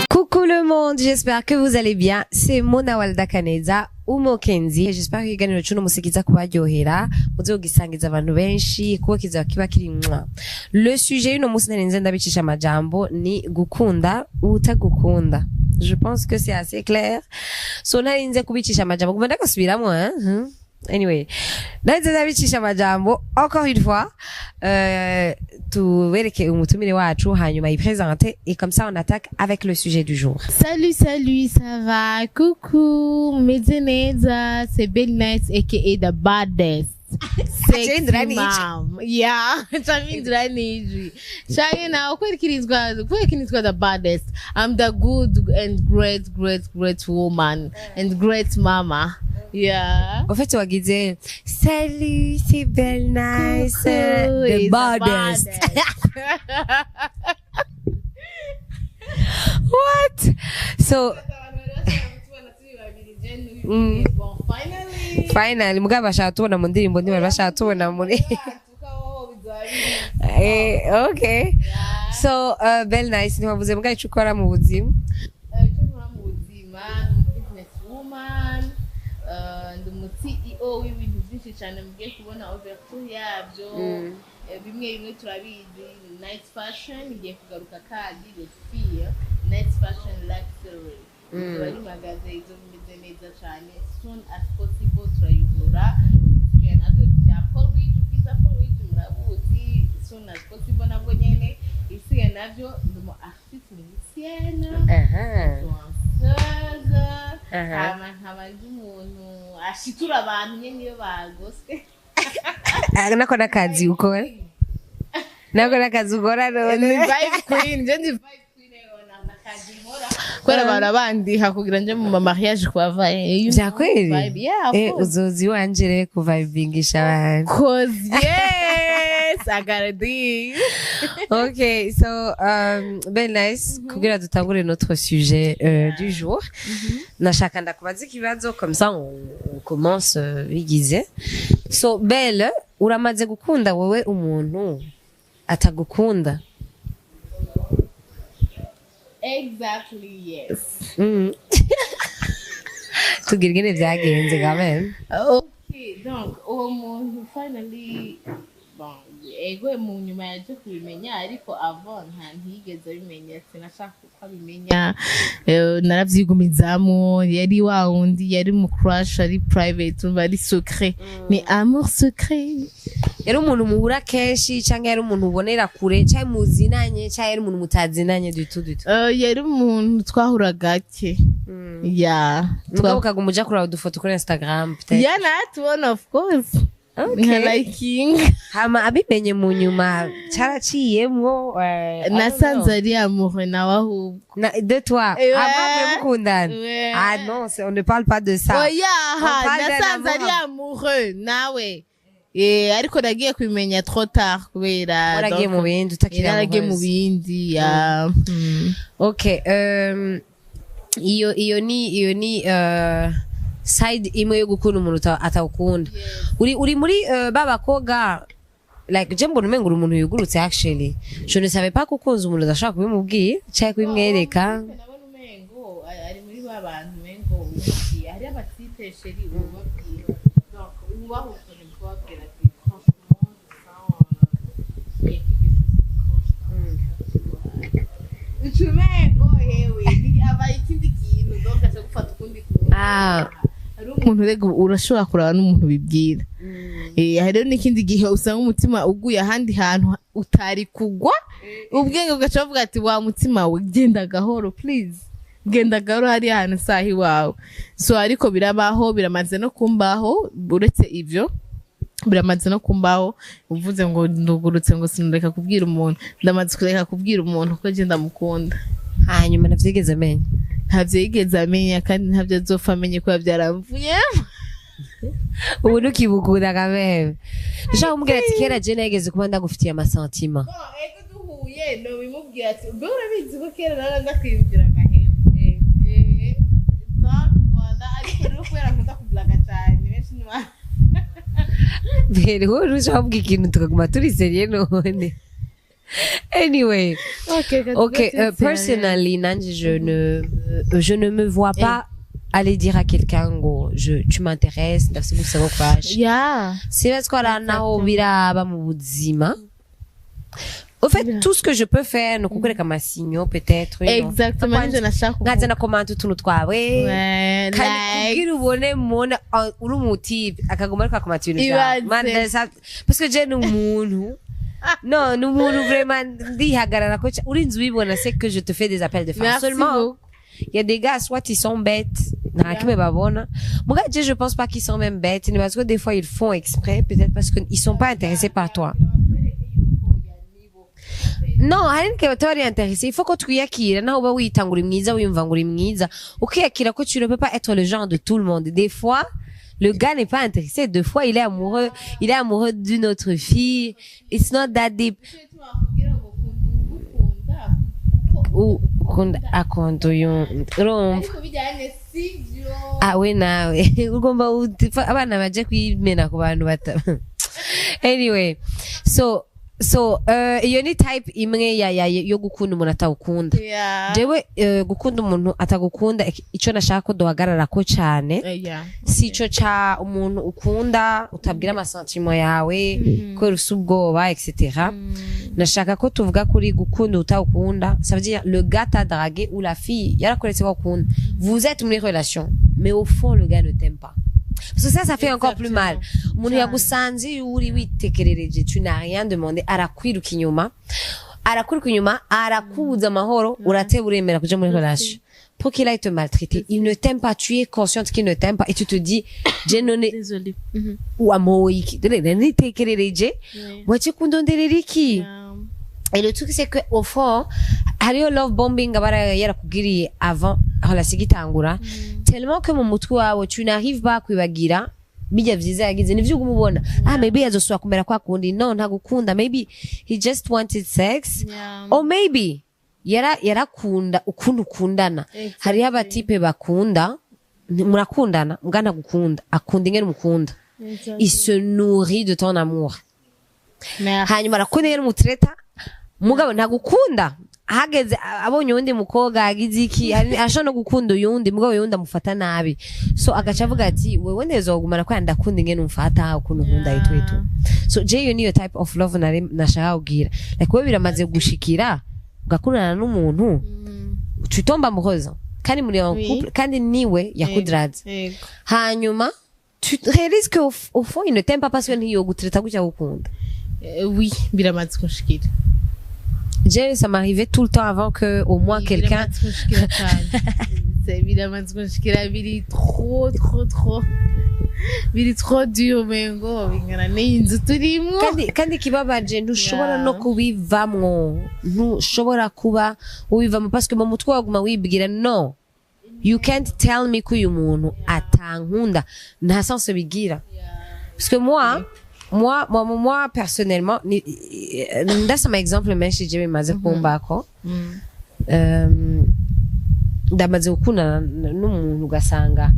Coucou le monde, j'espère que vous allez bien. C'est Mona Walda Kaneza Umo Kenzi. J'espère que ikiganiro cy'uno musi kiza kubaryohera, muze kugisangiza abantu benshi kuko kiza kiba kiri mwa. Le sujet y'uno musi narinze ndabicisha amajambo ni gukunda utagukunda. Je pense que c'est assez clair. So narinze kubicisha amajambo kumva ndakasubiramwo Anyway, narinze ndabicisha amajambo encore une fois. Tuwereke umutumire wacu hanyuma yipresente et comme ça on attaque avec le sujet du jour. Salut, ça va? Coucou, Mezeneza, c'est Belle Nice aka the baddest. Sexy mom. Yeah, Chamindra Niji. Shayna, kwekinizwa the baddest. I'm the good and great woman and great mama. Yeah. En fait, tu vas dire salut, c'est Belle Nice, the baddest. What? So finally mugabo bashaka tubona mu ndirimbo ndi bashaka tubona muri okay. So Belle Nice ni wavuze mugabo icyo ukora mu buzima? Ndi mu CEO w'ibintu byinshi cyane mugiye kubona overture yabyo bimwe turabizi. Night fashion igiye kugaruka kandi the fear night fashion luxury bari magaze izo bimeze neza cyane soon as possible turayugura nabyo bya Polridge ubwiza Polridge murabuzi soon as possible nabwo nyene isiye nabyo ndi mu artiste musicienne nkabandi umuntu ashitura abantu nyene iyo bagoswe nako nakazi ukora none vibe queen je vibe queen na kazi mora kwera barabandi hakugira nje mu mariage kwa vaye byakweri yeah uzozi wanjire ku vibingisha abantu cause yes I gotta do. Okay, so Belle Nice, kugira dutangure notre sujet du jour. Nashaka ndakubaza ikibazo comme ça on commence bigize. So Belle, uramaze gukunda wewe umuntu atagukunda? Exactly, yes. Tugirigene byagenze quand même. Okay, donc umuntu finally ego mu nyuma yaje kubimenya ariko avant ntiyigeze abimenya sinashaka ko abimenya naravyigumizamo yari wa wundi yari mu crush ari private bari secret ni amour secret yari umuntu muhura kenshi cyangwa yari umuntu ubonera kure cyangwa muzinanye cyangwa yari umuntu mutazinanye du tout yari umuntu twahura gake yeah twabukaga umuja kuri udufoto kuri Instagram peut-être yeah not one of course. Okay. Liking. Hama abimenye mu nyuma caraciyemwo nasanze ari amoureux nawe ahubwo de toi avant mukundana. Ah non, on ne parle pas de ça. Oh yeah, nasanze ari amoureux nawe ariko nagiye kubimenya trop tard kubera waragiye mu bindi utakira naragiye mu bindi ya okay iyo ni side imwe yo gukunda umuntu atawukunda. Uri muri babakoga like je mbona umengo umuntu yugurutse actually. Je ne savais pas kukunza umuntu adashaka kubimubwira cyangwa kubimwereka. Nabona umengo ari muri babantu mengo hari abatite chérie ubabwira. Donc ubaho kone kubabwira ati franchement ça il y a quelque chose qui cloche. Umengo hewe ni aba ikindi kintu donc acha gufata ukundi kuntu. Hari umuntu rego urashobora kuraba n'umuntu bibwira. Hari n'ikindi gihe usanga umutima uguye ahandi hantu utari kugwa ubwenge ugacavuga ati wa mutima we genda gahoro please genda gahoro hari ahantu sahi wawe. So ariko birabaho biramaze no kumbaho uretse ivyo biramaze no kumbaho uvuze ngo ndugurutse ngo sinureka kubwira umuntu ndamaze kureka kubwira umuntu ko genda mukunda hanyuma navyigeze menya ntavyigeze amenya kandi ntavyo azopfa amenye ko byaramvuye ubu nukibugura kameme nshaka kumubwira ati kera je nageze kuba ndagufitiye amasentima ego duhuye no bimubwira ati ubwo urabizi ko kera nara ndakwibwira gahembe donc voilà ariko rero kubera nkunda kublaga cyane benshi mbere wowe ntushobora ikintu tukaguma turi seriye none. Anyway, personally, Nanji, je ne me vois pas aller dire à quelqu'un ngo tu m'intéresses ndafise gusaba kwaje. C'est parce qu'on a naho biraba mu buzima. Au fait, tout ce que je peux faire, no kukureka amasinyo peut-être. Exactement, je n'achaka. Ngaza na comment utuntu twawe. Kandi kugira ubone mona uri umutype akaguma ariko akomata ibintu byawe. Parce que je n'umuntu. Non, n'umuntu vraiment ndihagarara ko urinzi ubibona c'est que je te fais des appels de phare. Seulement, il y a des gars soit ils sont bêtes, na kimwe babona. Moi je pense pas qu'ils sont même bêtes, mais parce que des fois ils font exprès, peut-être parce que ils sont pas intéressés par toi. Non, hari nke batari intéressé. Il faut que tu yakire naho uba witangura mwiza wiyumva nguri mwiza. Ukiyakira ko tu ne peux pas être le genre de tout le monde. Des fois, le gars n'est pas intéressé. Deux fois, il est amoureux d'une autre fille. It's not that deep. Akonto yon we nawe ugomba abana baje kwimena ku bantu bata. Anyway, so iyo ni type imwe yo gukunda umuntu atagukunda. Jewe gukunda umuntu atagukunda ico nashaka ko dohagarara ko cyane. Si ico cha umuntu ukunda utabwira amasentiment yawe ko rusubwoba etc. Nashaka ko tuvuga kuri gukunda utagukunda. Ça veut dire le gars t'a dragué ou la fille yarakoretse ko ukunda. Vous êtes une relation mais au fond le gars ne t'aime pas. Parce que ça fait encore plus mal. Umuntu yagusanze uri witekerereje tu n'as rien demandé arakwiruka inyuma arakubuza amahoro urateba uremera kuja muri relation pour qu'il aille te maltraiter. Il ne t'aime pas, tu es consciente qu'il ne t'aime pas et tu te dis désolé ou amoyiki nitekerereje wache kundonderera iki. Et le truc c'est que au fond hariyo love bombing abara yarakugiriye avant relation gitangura tellement que mu mutwe wawe tu n'arrives pas kwibagira bijya vyiza yagize nivyo umubona maybe azoswa kumera kwa kundi no ntagukunda, maybe he just wanted sex or maybe yarakunda ukuntu ukundana. Hariyo abatipe bakunda murakundana mugana gukunda akunda ingene mukunda. Il se nourrit de ton amour. Hanyuma arakunda ingene mutreta mugabo ntagukunda. Hageze abonye undi mukoga agize iki ashaka no gukunda uyundi mugabo uyundi amufata nabi, so agaca avuga ati wewe ndezogumana kwa ndakunda ingene umfata ukuntu nkunda itwetu. So you need a type of love nashaka kugira like wewe biramaze gushikira ugakundana n'umuntu tutomba amoureuse kandi muri en couple kandi niwe yakudraze hanyuma tu réalises que au fond il ne t'aime pas parce que niyo gutreta gutya gukunda. Oui, biramaze kushikira. Ça m'arrivait tout le temps avant que au moins quelqu'un c'est évidemment biri trop dur mengo bingana n'inzu turimo kandi kibabaje ntushobora no kubivamwo ntushobora kuba ubivamo parce que mu mutwe waguma wibwira no you can't tell me ko uyu muntu atankunda nta sens bigira parce que moi personnellement ndasa ma exemple menshi je bimaze kumbako ndamaze gukunda n'umuntu ugasanga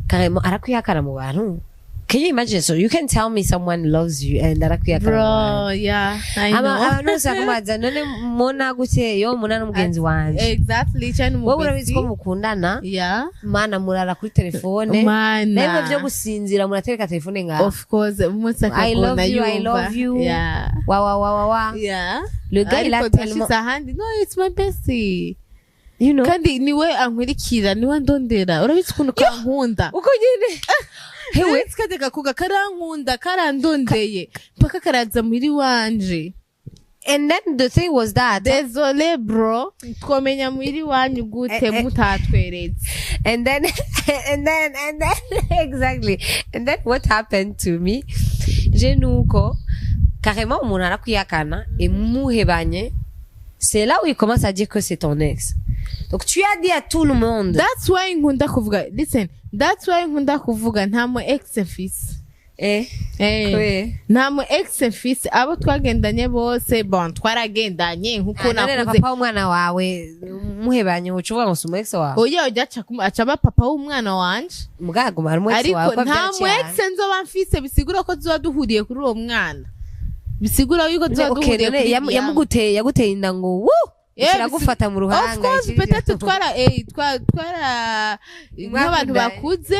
carrément arakwihakana mu bantu. Can you imagine? So you can tell me someone loves you and arakwihakana. Bro, yeah, I know. No sakumaza none mona gute yo mona n'umugenzi wanje. Exactly, cyane mu wowe urabizi ko mukundana. Yeah. Mana murara kuri telefone. Nemwe byo gusinzira muratereka telefone ngaho. Of course, I love you. Yeah. Wa. Yeah. Le gars il a tellement no, it's my bestie. You know. Kandi niwe ankwirikira niwe ndondera urabizi ukuntu kankunda uko nyine hewe tsikateka kuga karankunda karandondeye mpaka karaza muri wanje. And then the thing was that désolé bro twomenya muri wanyu gute mutatweretse. And then exactly, and then what happened to me je nuko carrément umuntu arakwihakana emuhebanye. C'est là où il commence à dire que c'est ton ex. Donc tu as dit à tout le monde. That's why nkunda kuvuga. Listen, that's why nkunda kuvuga nta mu ex fils. Nta mu ex fils abo twagendanye bose bon twaragendanye nkuko nakuze. Papa umwana wawe muhebanye ucuvuga ngo si umu ex wawe oya acaba papa w'umwana wanje mugaguma ari umu ex ariko wawe ko nta mu ex byacyane nzoba mfise bisigura ko tuba duhuriye kuri uwo mwana bisigura yuko tuba duhuriye kuri yaguteye inda ngo wu kiragufata mu ruhanga of course peut-être twara nk'abantu bakuze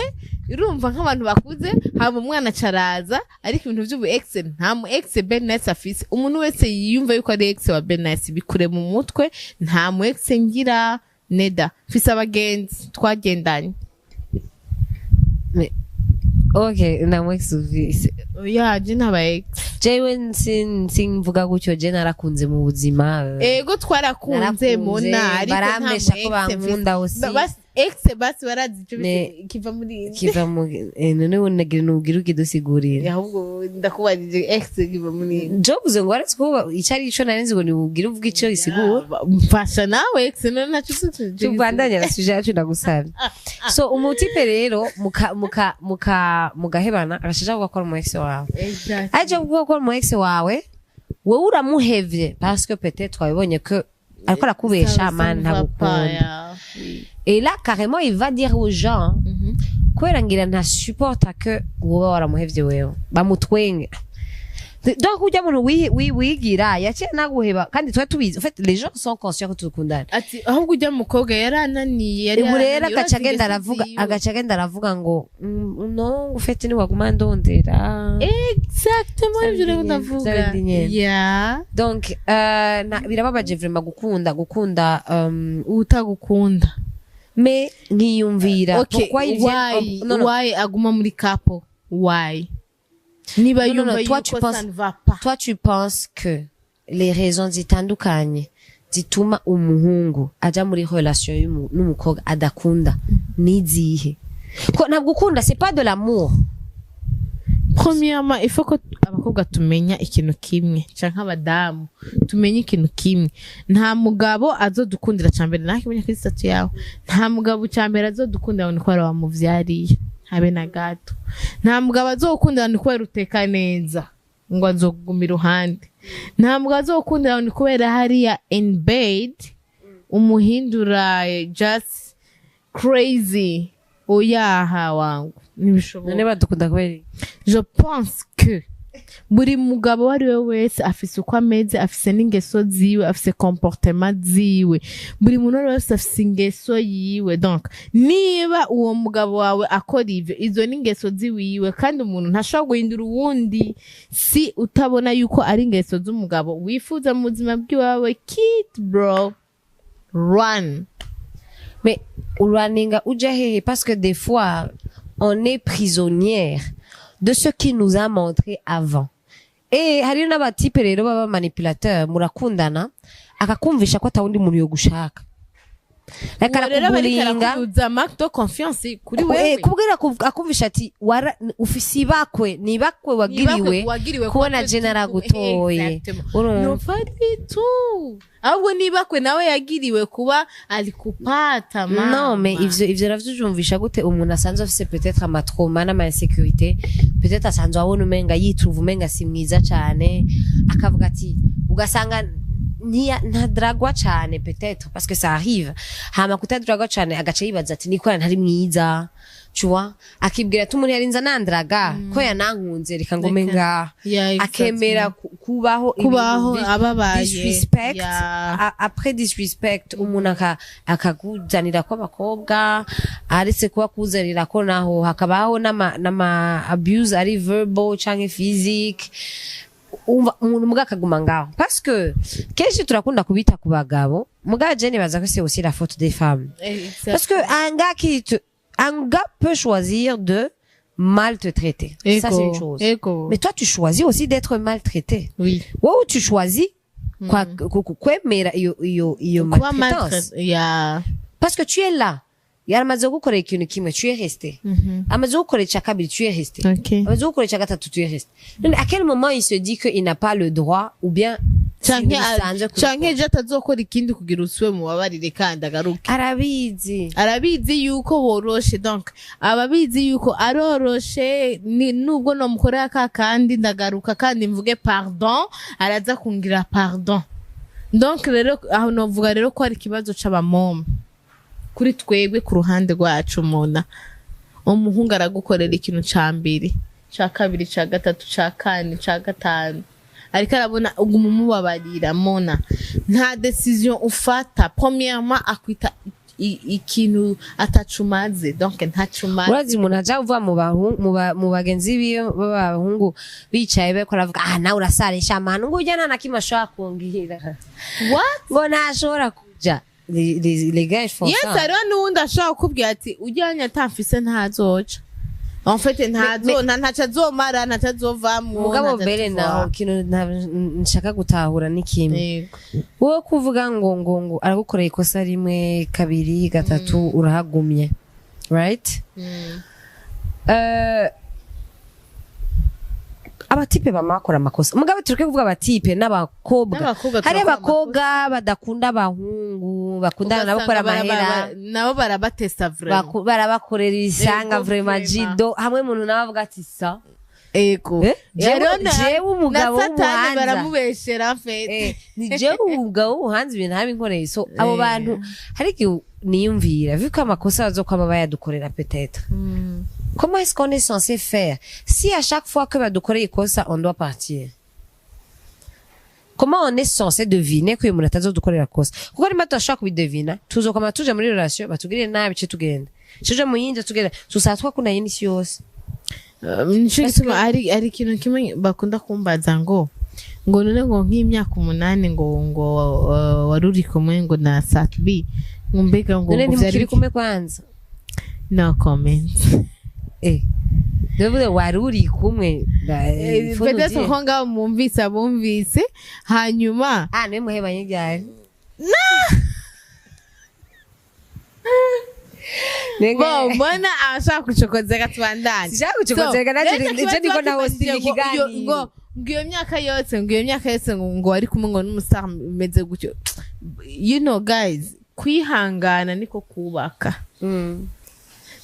urumva nk'abantu bakuze haba umwana caraza ariko ibintu by'ubu ex nta mu ex Benes afise umuntu wese yiyumva yuko ari ex wa Benes bikure mu mutwe nta mu ex ngira neda mfise abagenzi twagendanye okay na mu ex ufise oya je n'aba ex jewe simvuga gutyo je narakunze mu buzima ego twarakunze mona ariko baramesha ko bankunda aussi ex basi barazi ico kiva muri kiva mu none wonagira nugira ukidusigurira ahubwo ndakubarije ex kiva muri jobuze ngo aretse ko icari ico narenze ngo nibugira uvuga ico isigura mfasha nawe ex none naco tubandanya na suje yacu ndagusaba so umutipe rero mugahebana arashaka gukora mu ex wawe aje gukora mu ex wawe wowe uramuhevye parce que peut-être twabonye que ariko arakubesha man ntabukunda et là carrément il va dire aux gens kwera ngira nta supporta que wowe waramuhevye wewe bamutwenge donc ujya muntu wigira yaciye naguheba kandi twa tubizi en fait les gens sont conscients que tukundana ati ahubwo ujya mukobwa yarananiye yari urera agacagenda aravuga ngo no ufite ni waguma ndondera exactement ibyo rero ndavuga yeah donc birababaje vraiment gukunda utagukunda mais nkiyumvira pourquoi why aguma muri kapo why niba yumva yuko ça ne va pas toi tu penses que les raisons zitandukanye zituma umuhungu aja muri relation n'umukobwa adakunda nizihe ko ntabwo ukunda c'est pas de l'amour premièrement il faut que abakobwa tumenya ikintu kimwe canke abadamu tumenya ikintu kimwe nta mugabo azodukundira cyambere nakimenya kuri statut yawe nta mugabo cyambere azodukundira ngo kwara wamuvyariye habe na gato nta mugabo azokundira ni kubera uteka neza ngo azogumira iruhande nta mugabo azokundira ni kubera hariya in bed umuhindura just crazy oyaha wangu nibishoboka none badukunda kubera je pense que buri mugabo wari we wese afise uko ameze afise n'ingeso ziwe afise comportement ziwe buri muntu wese afise ingeso yiwe donc niba uwo mugabo wawe akora ivyo izo n'ingeso ziwiwe kandi umuntu ntashobora guhindura uwundi si utabona yuko ari ingeso z'umugabo wifuza mu buzima bw'iwawe kid bro run mais uraninga uja hehe parce que des fois on est prisonnière de ce qu'il nous a montré avant. Et hari n'abatipe rero baba manipulateur murakundana akakumvisha ko atawundi muntu yo gushaka. Akakubulinga uza marque de confiance kuri wewe. Kubwira akumvisha ati ufisi bakwe ni bakwe wagiriwe kubona genera gutoye. No fati tu. Ahubwo nibakwe nawe yagiriwe kuba alikupata mama. Non mais ivyo ravyumvisha gute umuntu asanzwe afise peut-être amatrauma n'ama insécurité peut-être asanzwe abona umenga yitruva umenga si mwiza cyane akavuga ati ugasanga ntadragwa cyane peut-être parce que ça arrive hama kutadragwa cyane agace yibaza ati nikora ntari mwiza tu vois akibwira ati umuntu yarinza nandraga ko yanankunze reka ngo menga akemera kubaho ababaye disrespect après disrespect umuntu akakuzanira ko abakobwa aretse kuba kuzanira ko naho hakabaho nama abuse ari verbal canke physique umuntu mugakaguma ngaho parce que kenshi turakunda kubita ku bagabo mugaje ne baza ko c'est aussi la faute des femmes parce que un gars peut choisir de mal te traiter ça c'est une chose mais toi tu choisis aussi d'être maltraité oui ou tu choisis quoi kwemera iyo maltraitance parce que tu es là yaramaze gukora ikintu kimwe tu es resté amaze gukora ica kabiri tu es resté amaze gukora ica gatatu tu es resté donc à quel moment il se dit que il n'a pas le droit ou bien canke je atazokora ikindi kugira uswe mu babarire kandi agaruke arabizi yuko boroshe donc ababizi yuko aroroshe nubwo no mukorera ka kandi ndagaruka kandi mvuge pardon araza kungira pardon donc rero aho novuga rero ko ari ikibazo c'abamoma kuri twebwe ku ruhande rwacu mona umuhungu aragukorera ikintu ca mbere ca kabiri ca gatatu ca kane ca gatanu ariko arabona uguma umubabarira mona nta decision ufata premièrement akwita ikintu atacumaze donc ntacumaze urazi umuntu aja uva mu bagenzi biwe b'abahungu bicaye beko aravuga nawe urasarisha amahano ngo ujya nta kimwe ashobora kungira what ngo ntashobora kuja les gars font ça yes ariho n'uwundi ashobora kukubwira ati ujyanye atamfise ntazoca en fait ntaco azomara ntaco azovamwo mugabo mbere naho kintu nshaka gutahura ni kimwe wowe kuvuga ngo aragukoreye ikosa rimwe kabiri gatatu urahagumye right abatipe bamakora amakosa mugabo tureke kuvuga abatipe n'abakobwa hari abakobwa badakunda abahungu bakundana nabo gukora amahera nabo barabatesta vraiment barabakorera isanga vraiment jido hamwe umuntu nawe avuga ati sa ego jewe umugabo w'umuhanzi baramubeshera fete ni jewe umugabo w'umuhanzi ibintu habinkoreye so abo bantu hari igihe niyumvira vu ko amakosa bazokwama bayadukorera peut-être comment est-ce qu'on est censé faire si à chaque fois que badukoreye ikosa on doit partir? Comment on est censé deviner ko uyu muntu atazodukorera kosa kuko nimba turashobora kubidevina tuzokoma tuje muri relation batugirire nabi ce tugenda cyo mu yindi tugenda tusatwa kuna yinisi yose nico gituma ari ikintu kimwe bakunda kumbaza ngo none ngo nk'imyaka 8 ngo waruri kumwe ngo na Satbi ngumbega ngo byari kumwe kwanza no comment Devuze waruri kumwe peut-être ko ngaho bumvise hanyuma niwe muhebanye ryari mbona ashaka kucokozeka tubandanye sishaka kucokozeka nacyo niko naho sindi ikiganiro ngo iyo myaka yose ngo wari kumwe ngo n'umustar meze gutyo you know guys kwihangana niko kubaka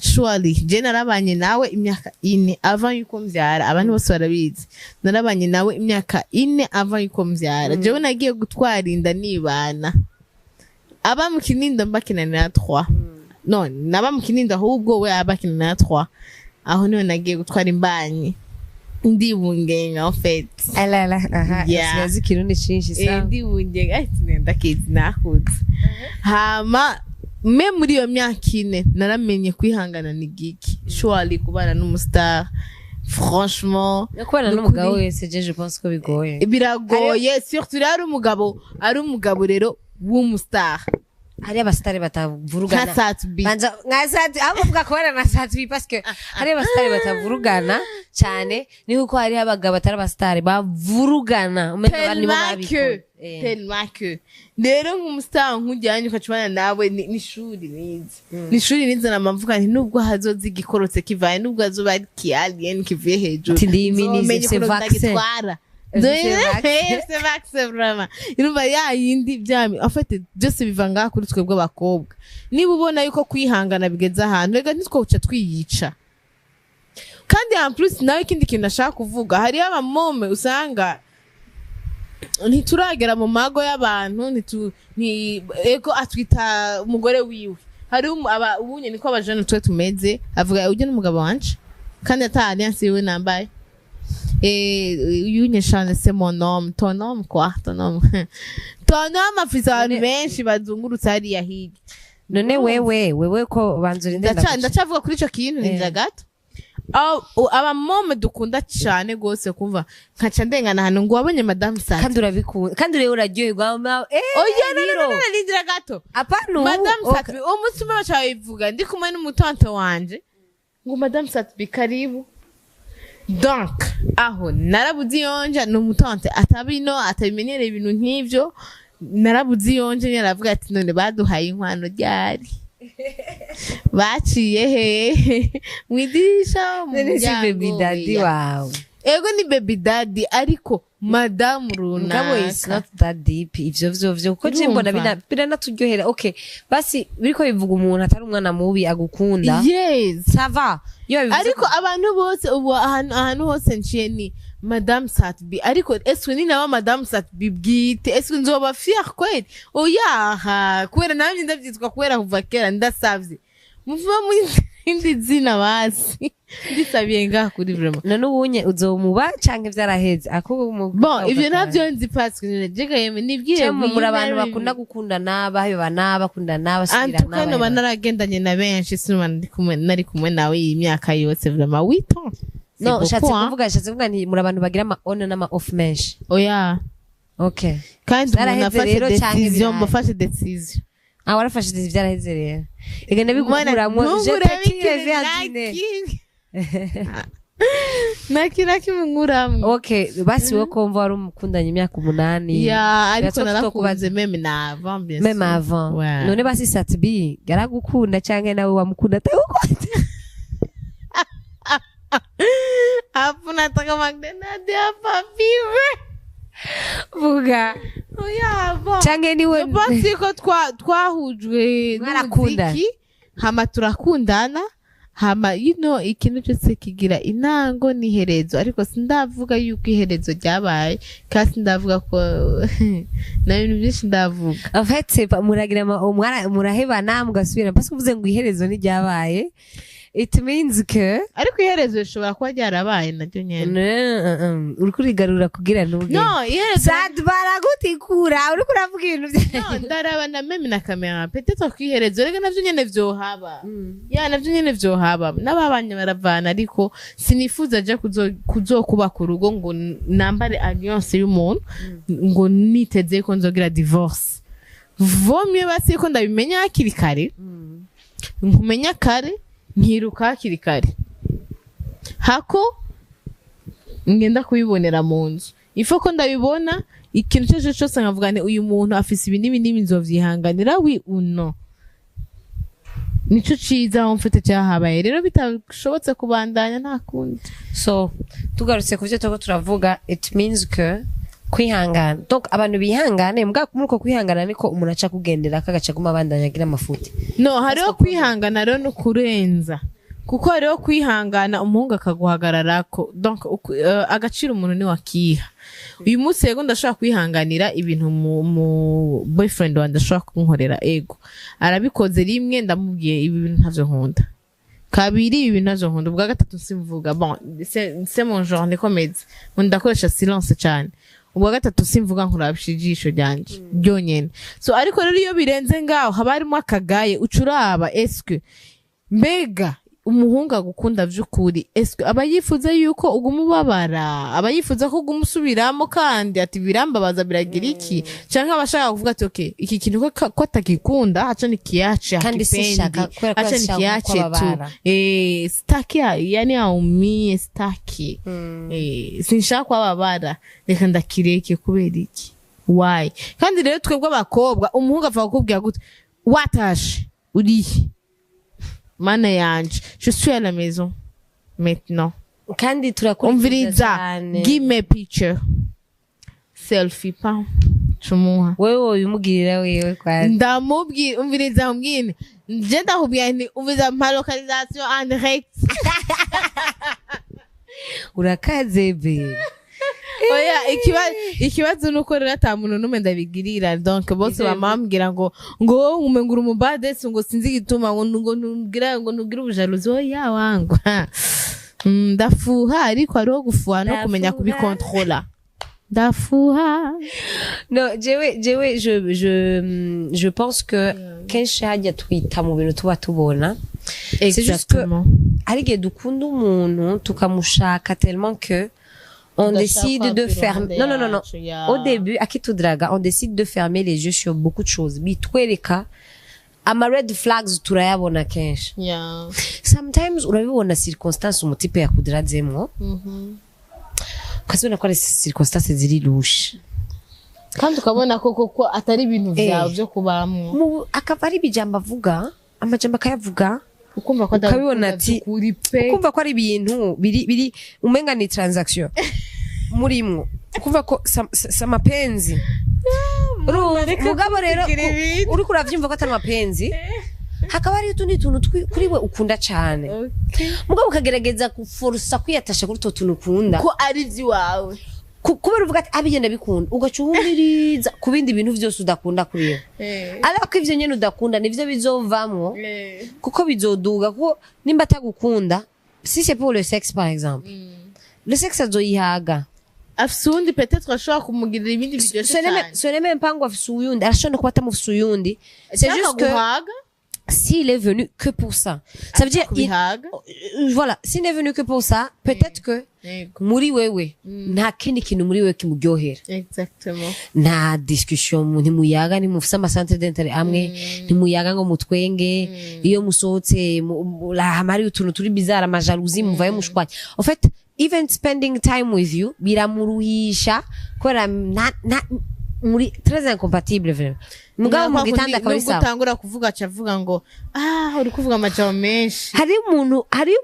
surely je narabanye nawe imyaka 4 avant yuko mvyara abantu bose barabizi narabanye nawe imyaka 4 avant yuko mvyara jewe nagiye gutwara inda nibana aba mu Kinindo mbakinana na 3 no naba mu Kinindo ahubwo we abakinana na 3 aho niho nagiye gutwara imbanyi ndi bungenga en fait ala sigazi kirundi cinshi sa ndi bungenga ndakizi nakuze hama me muri iyo myaka 4 naramenye kwihangana ni giki surely kubana n'umustar franchement kubana n'umugabo wese je pense ko bigoye biragoye surtout ari umugabo rero w'umustar hari abastari batavurugana nka Satbi avuga ko bana na Satbi parce que hari abastari batavurugana cyane ni uko hari abagabo batari abastari bavurugana umenga nibo babikora tellement que rero nk'umustar nkujyanye ukacubana nawe ni shuri nize namavuga nti nubwo hazoza igikorotse kivaye nubwo hazoba ari alien kivuye hejuru tindiminize c'est vaccin c'est vaccin vraiment irumva yindi byami en fait byose bivanga kuri twebwe abakobwa niba ubona yuko kwihangana bigeze ahantu rega ntitwoca twiyica kandi en plus nawe ikindi kintu nashaka kuvuga hari abamome usanga ntituragera mu mago y'abantu ego atwita umugore wiwe hari ubunye niko abajene twe tumeze avuga ujye n'umugabo wanje kandi ata alliance yiwe nambaye yunye chane c'est mon homme ton homme quoi ton homme afise abantu benshi bazungurutse hariya hirya none wewe ko banzura indenda ndacavuga kuri ico kintu ninja gato abamome dukunda cyane gose kumva nkaca ndengana hano ngo wabonye madame Sati kandi urabikunda kandi rero uraryoherwa nindira gato apanu madame Sati umunsi umwe bacayivuga ndi kumwe n'umutante wanje ngo madame Sati bikaribu donc aho narabuzi yonja n'umutante atabimenyereye ibintu nk'ivyo narabuzi yonje yaravuga ati none baduhaye inkwano ryari baciye he mwidisha muryango baby daddy wawe ego ni baby daddy ariko madame runaka ngabo is not that deep ivyo kuko jimbona biranaturyohera okay basi biriko bivuga umuntu atari umwana mubi agukunda yes ça va ariko abantu bose ubu ahantu hose nciye ni Madame Satbi ariko eswe ni nawe Madame Satbi bwite eswe nzoba fier kweli oya kubera nanje ndavyitwa kubera kuva kera ndasavye muvuba mu indi zina basi ndisabiye ngaha kuri vraiment none ubunye uzomuba canke vyaraheze bon ivyo navyo nzi parce que jega yeme nibwiye muri abantu bakunda gukundana bahebana bakundana basubirana antukano banaragendanye na benshi sinuma nari kumwe nawe iyi myaka yose vraiment 8 ans no shatse kuvuga nti muri abantu bagira ama on n'ama off menshi oya okay kandi mufashe decision warafashe vyaraheze rero igenda bigukuramwo je tekire vyazine nakira kimunguramwo okay basi wo kumva wari umukundanye imyaka 8 ya ariko narakubaze meme avant none basi Satbi yaragukunda canke nawe wamukunda atagukunda hapo nataka magdenade hapa vive vuga oya bon canke niwe basi ko twahujwe n'umuziki hama turakundana hama ikintu cyose kigira intango n'iherezo ariko sindavuga yuko iherezo ryabaye kandi ndavuga ko na ibintu byinshi ndavuga en fait muragira murahebana mugasubira basi uvuze ngo iherezo ni ryabaye it means que ariko iherezo rishobora kuba ryarabaye naryo nyene uri kurigarura kugira nubwe no iherezo sadbara gutikura uri kuravuga ibintu no ndaraba na meme na kamera peut-être ko iherezo rega navyo nyene vyohaba ya navyo nyene vyohaba n'ababanye baravana ariko sinifuza je kuzokuba ku rugo ngo nambare alliance y'umuntu ngo niteze ko nzogira divorce vomye basi ko ndabimenya hakiri kare nkumenya kare nkiruka hakiri kare hako ngenda kubibonera mu nzu ifo ko ndabibona ikintu cyose nkavuga nti uyu muntu afise ibi n'ibi nzovyihanganira uno nico ciza aho mfite cyahabaye rero bitashobotse kubandanya nta kundi so tugarutse kuvyo tuko turavuga it means que kwihangana donc abantu bihangane mbwa kumuko kwihangana niko umuntu aca kugendera akagaca guma bandanya agira amafuti no hariho kwihangana rero no kurenza kuko hariho kwihangana umuhungu akaguhagararako donc agaciro umuntu ni wakiha uyu munsi yego ndashaka kwihanganira ibintu mu boyfriend wanje ashaka kunkorera ego arabikoze rimwe ndamubwiye ibi bintu ntavyo nkunda kabiri ibi bintu ntavyo nkunda ubwa gatatu simvuga bon c'est mon genre de comédie ndakoresha silence cyane ubwa gatatu simvuga nkurabisha ijisho ryanje ryonyene so ariko rero iyo birenze ngaho haba harimo akagaye ucuraba eske mbega umuhungu agukunda vy'ukuri eske aba yifuza yuko ugumubabara aba yifuza ko ugumusubiramo kandi ati birambabaza biragira iki canke abashaka kuvuga ati okay iki kintu ko atakikunda acha nikiache kandi sishaka acha nikiache tu sitaki yani aumie sitaki sinshaka kwababara reka ndakireke kubera iki why kandi rero twebwe abakobwa umuhungu avuga kukubwira gute watashe urihe mana yanje je suis à la maison maintenant kandi turakuriza give me picture selfie pa chumuha wewe uyumugirira wewe kwani ndamubwira umviriza umbwine je ndahubwira nti umviriza ma localisation en direct urakaze be oya ikibazo nuko rero ata muntu numwe ndabigirira donc bose bamambwira ngo umengura umubadesi ngo sinzi gituma ngo nugira ubujaluzi oya wangu ndafuha ariko ariho gufuha no kumenya kubikontrola ndafuha no je pense que kenshi hajya twita mu bintu tuba tubona c'est juste que arige dukunda umuntu tukamushaka tellement que on décide de fermer non au début akitudraga on décide de fermer les yeux sur beaucoup de choses bitwereka ama red flags turayabona kenshi sometimes urabibona circonstance umutipe yakudrazemwo ukazibona ko ari circonstance ziri lushe kandi ukabona ko atari ibintu vyawe byo kubamwo akava ari bijamba avuga amajamba akayavuga ukumva ko ukabibona ati ukumva ko ari ibintu biri umenga ni transaction murimwo ukumva ko mapenzi mugabo rero uri kuravyumva ko atari mapenzi hakaba hari utundi tuntu kuri we ukunda cyane mugabo ukagerageza kuforsa kwiyatasha kuri utwo tuntu ukunda ko ari iwawe kubera uvuga ati abigenda bikunda ugacuhumiriza ku bindi bintu byose udakunda kuri yo ariko ivyo nyene udakunda nivyo bizovamwo kuko bizoduga kuko nimba atagukunda si c'est pour le sexe par exemple le sexe azoyihaga afise uwundi peut-être ashobora kumugirira ibindi biryoshe cyane ce n'est même pas ngo afise uyundi arashobora kuba atamufise uyundi c'est juste que s'il est venu que pour ça ça veut dire voilà s'il est venu que pour ça peut-être que muri wewe nta kindi kintu muri wewe kimuryohera exactement nta discussion ntimuyaga nimufise amasantere d'intérêt amwe ntimuyaga ngo mutwenge iyo musohotse hamari utuntu turi bizarre amajalousie muvaye mushwanya en fait even spending time with you biramuruhisha kubera muri très incompatible vraiment mugabo mu gitanda kabisa utangura kuvuga cavuga ngo uri kuvuga amajambo menshi hari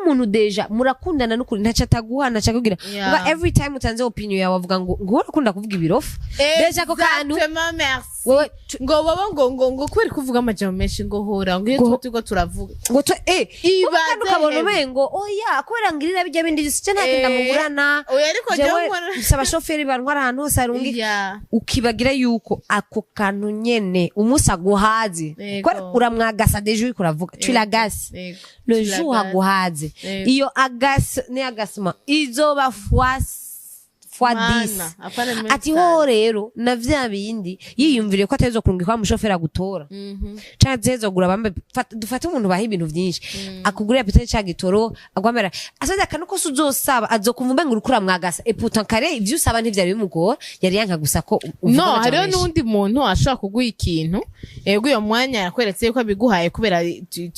umuntu deja murakundana n'ukuri ntaca ataguhana aca kugira ngo every time utanze opinion yawe avuga ngo urakunda kuvuga ibirofu deja ko kantu wewe ngo baba ngo kweri kuvuga amajambo menshi ngo hora ngo iyo tugo turavuga ngo ibaze ukabona umengo oya kubera ngirira bijya bindi gice ntagenda mugurana oya ariko jewe saba shoferi bantwara ahantu hose arungi ukibagira yuko ako kantu nyene umunsi aguhaze uramwagasa deje uri kuravuga tu l'agaces le jour aguhaze iyo agace ni agasma izoba fois 10 ati ho rero na vya bindi yiyumvire ko atezo kurunga kwa mushofera gutora cyangwa zezo gura bambe dufate umuntu baha ibintu byinshi akugurira petete cya gitoro agwamera asaza kanuko suzosaba azokumva ngo urukura mwagasa et pourtant kare ivyo usaba ntivyari bimugora yari yanka gusa ko no hariyo n'undi muntu ashaka kuguha ikintu ego iyo mwanya yakweretse yuko abiguhaye kubera tu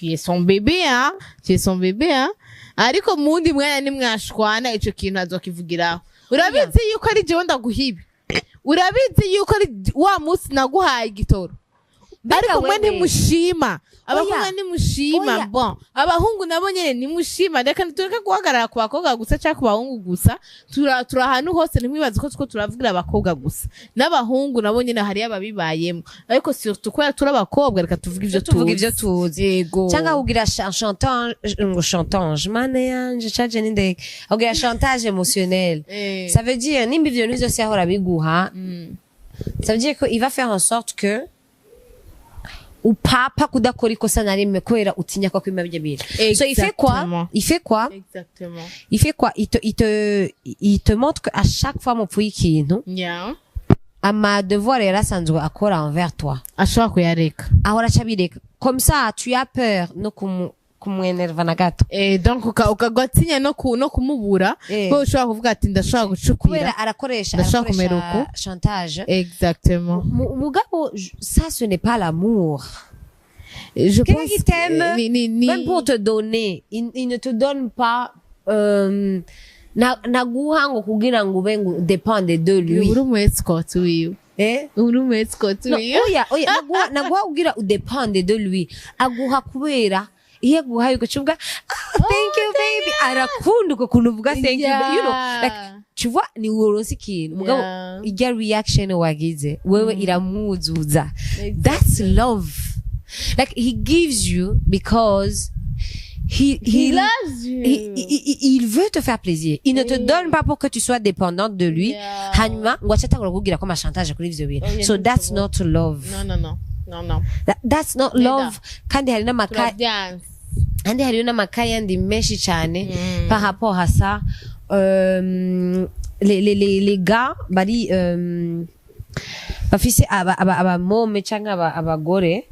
es son bébé ariko mundi mwanya nimwashwana ico kintu azokivugiraho urabizi yuko ari jewe ndaguhibe urabizi yuko ari wa musi naguhaye igitoro ariko mwe ntimushima abakobwa ntimushima bon abahungu nabo nyene ntimushima reka tureke guhagarara ku bakobwa gusa cyangwa ku bahungu gusa tura ahantu hose ntimwibaze ko turavugira abakobwa gusa n'abahungu nabo nyene hari ababibayemo ariko surtout ko turi abakobwa reka tuvuge ivyo tuzi yego cyangwa ugira chantage mane yanje caje ninde ugira chantage émotionnel ça veut dire nimba ivyo nizo se ahora biguha ça veut dire que il va faire en sorte que upapa kudakora ikosa na rimwe kubera utinya ko kwima bijya bira so il fait quoi exactement il te montre que à chaque fois mupfuye ikintu ama devoir yarasanzwe akora envers toi ashobora kuyareka ahora acabireka comme ça tu as peur no kumwenerva na gato donc ukagwatinya no kumubura ko ushobora kuvuga ati ndashaka gucukura arakoresha chantage exactement mugabo ça ce n'est pas l'amour je pense qu'il t'aime même pour te donner il ne te donne pas naguha ngo kugira ngo ube ngo dépende de lui uri mu escort wiwe uri mu escort wiwe oya naguha kugira udépende de lui aguha kubera iyo aguhaye ugacuvuga thank you baby arakunda uko kuntu uvuga thank you you know like tu vois ni uronse ikintu mugabo ijya reaction wagize wewe iramuzuza that's love like he gives you because he loves you. Il veut te faire plaisir. Il ne te donne pas pour que tu sois dépendante de lui. Hanyuma ngwachata kugira ko chantage kuri ivyo bintu. So that's not love. No. That's not love. Kandi hari n'amakaye yandi menshi cyane par rapport à ça. Les gars bari bafise aba mome cyangwa abagore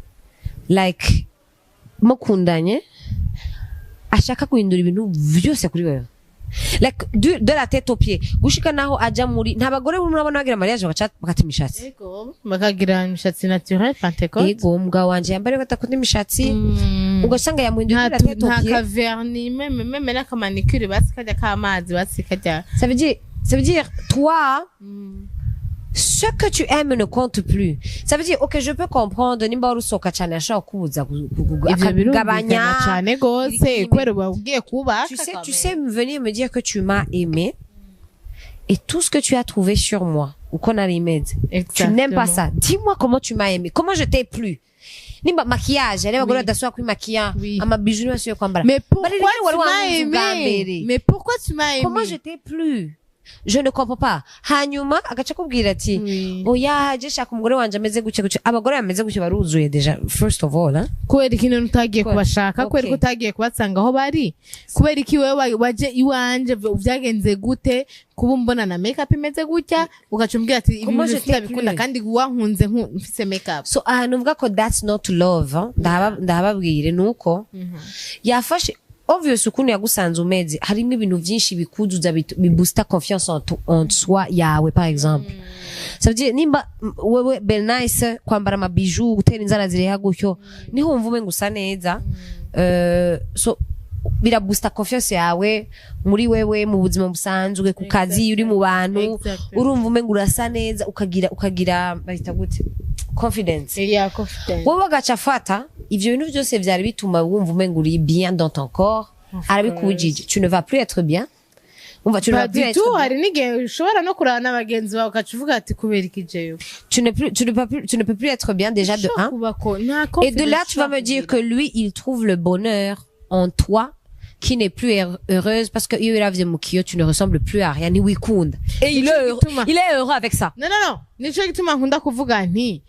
like mukundanye ashaka guhindura ibintu byose kuri wewe like de la tête aux pieds gushika naho aja muri nta bagore murabona bagira mariage bakata imishatsi yego bakagira imishatsi naturelle Pentecôte yego umugabo wanje yambare batakunda imishatsi ugasanga yamuhindura la tête aux pieds nta vernis même na ka manicure basikajya kamazi basikajya ça veut dire toi ce que tu aimes ne compte plus. Ça veut dire, ok, je peux comprendre, nimba urusoka cyane ashaka kubuza akagabanya cyane gose kwero bagiye kuba. Tu sais venir me dire que tu m'as aimé et tout ce que tu as trouvé sur moi ou qu'on a aimé. Tu n'aimes pas ça. Dis-moi comment tu m'as aimé, comment je t'ai plu. nimba maquillage ari abagore Oui. badasubira kwimakiya Oui. amabiju ntibasubiye kwambara Mais pourquoi Bari rero wari tu m'as wankunze ubwa aimé? mbere. Mais pourquoi tu m'as aimé? comment je t'ai plu je ne comprends pas hanyuma agaca kubwira ati Oui. oya je shaka umugore wanje ameze gutya gutya abagore bameze gutya baruzuye deja first of all hein? kubera iki none utagiye Ko- kubashaka okay. kubera ko utagiye kubasanga aho bari kubera iki wewe waje iwanje vyagenze gute kuba mbona na makeup imeze gutya ugaca umbwira ati ibi Comment je bintu ndabikunda t'ai plu? kandi wankunze mfise makeup so ahantu mvuga ko that's not love hein? ndahababwire nuko yafashe obvious ukuntu yagusanze umeze harimo ibintu byinshi bikuzuza biboosta confiance en soi yawe par exemple ça veut dire nimba wewe Bernice kwambara amabiju gutera inzara zireha gutyo niho wumva umenga usa neza so biraboosta confiance yawe muri wewe mu buzima busanzwe ku kazi uri mu bantu Exactly. urumva umenga urasa neza ukagira bahita gute confidence yeah confident wowe agaca afata ivyo bintu byose vyari bituma wumva umenga uri bien dans ton corps arabikujije tu ne vas plus être bien umva tu ne vas plus du être tout bien. hari n'igihe ushobora no kurana n'abagenzi bawe ugaca uvuga ati kubera iki jewe Tu ne peux plus être bien déjà de un kuba ko nta et de là confidence tu vas me dire que lui il trouve le bonheur en toi qui n'est plus heureuse parce que iyo uravye mu kiyo tu ne ressembles plus à rien ni wikunda et il est heureux avec ça no nico gituma nkunda kuvuga nti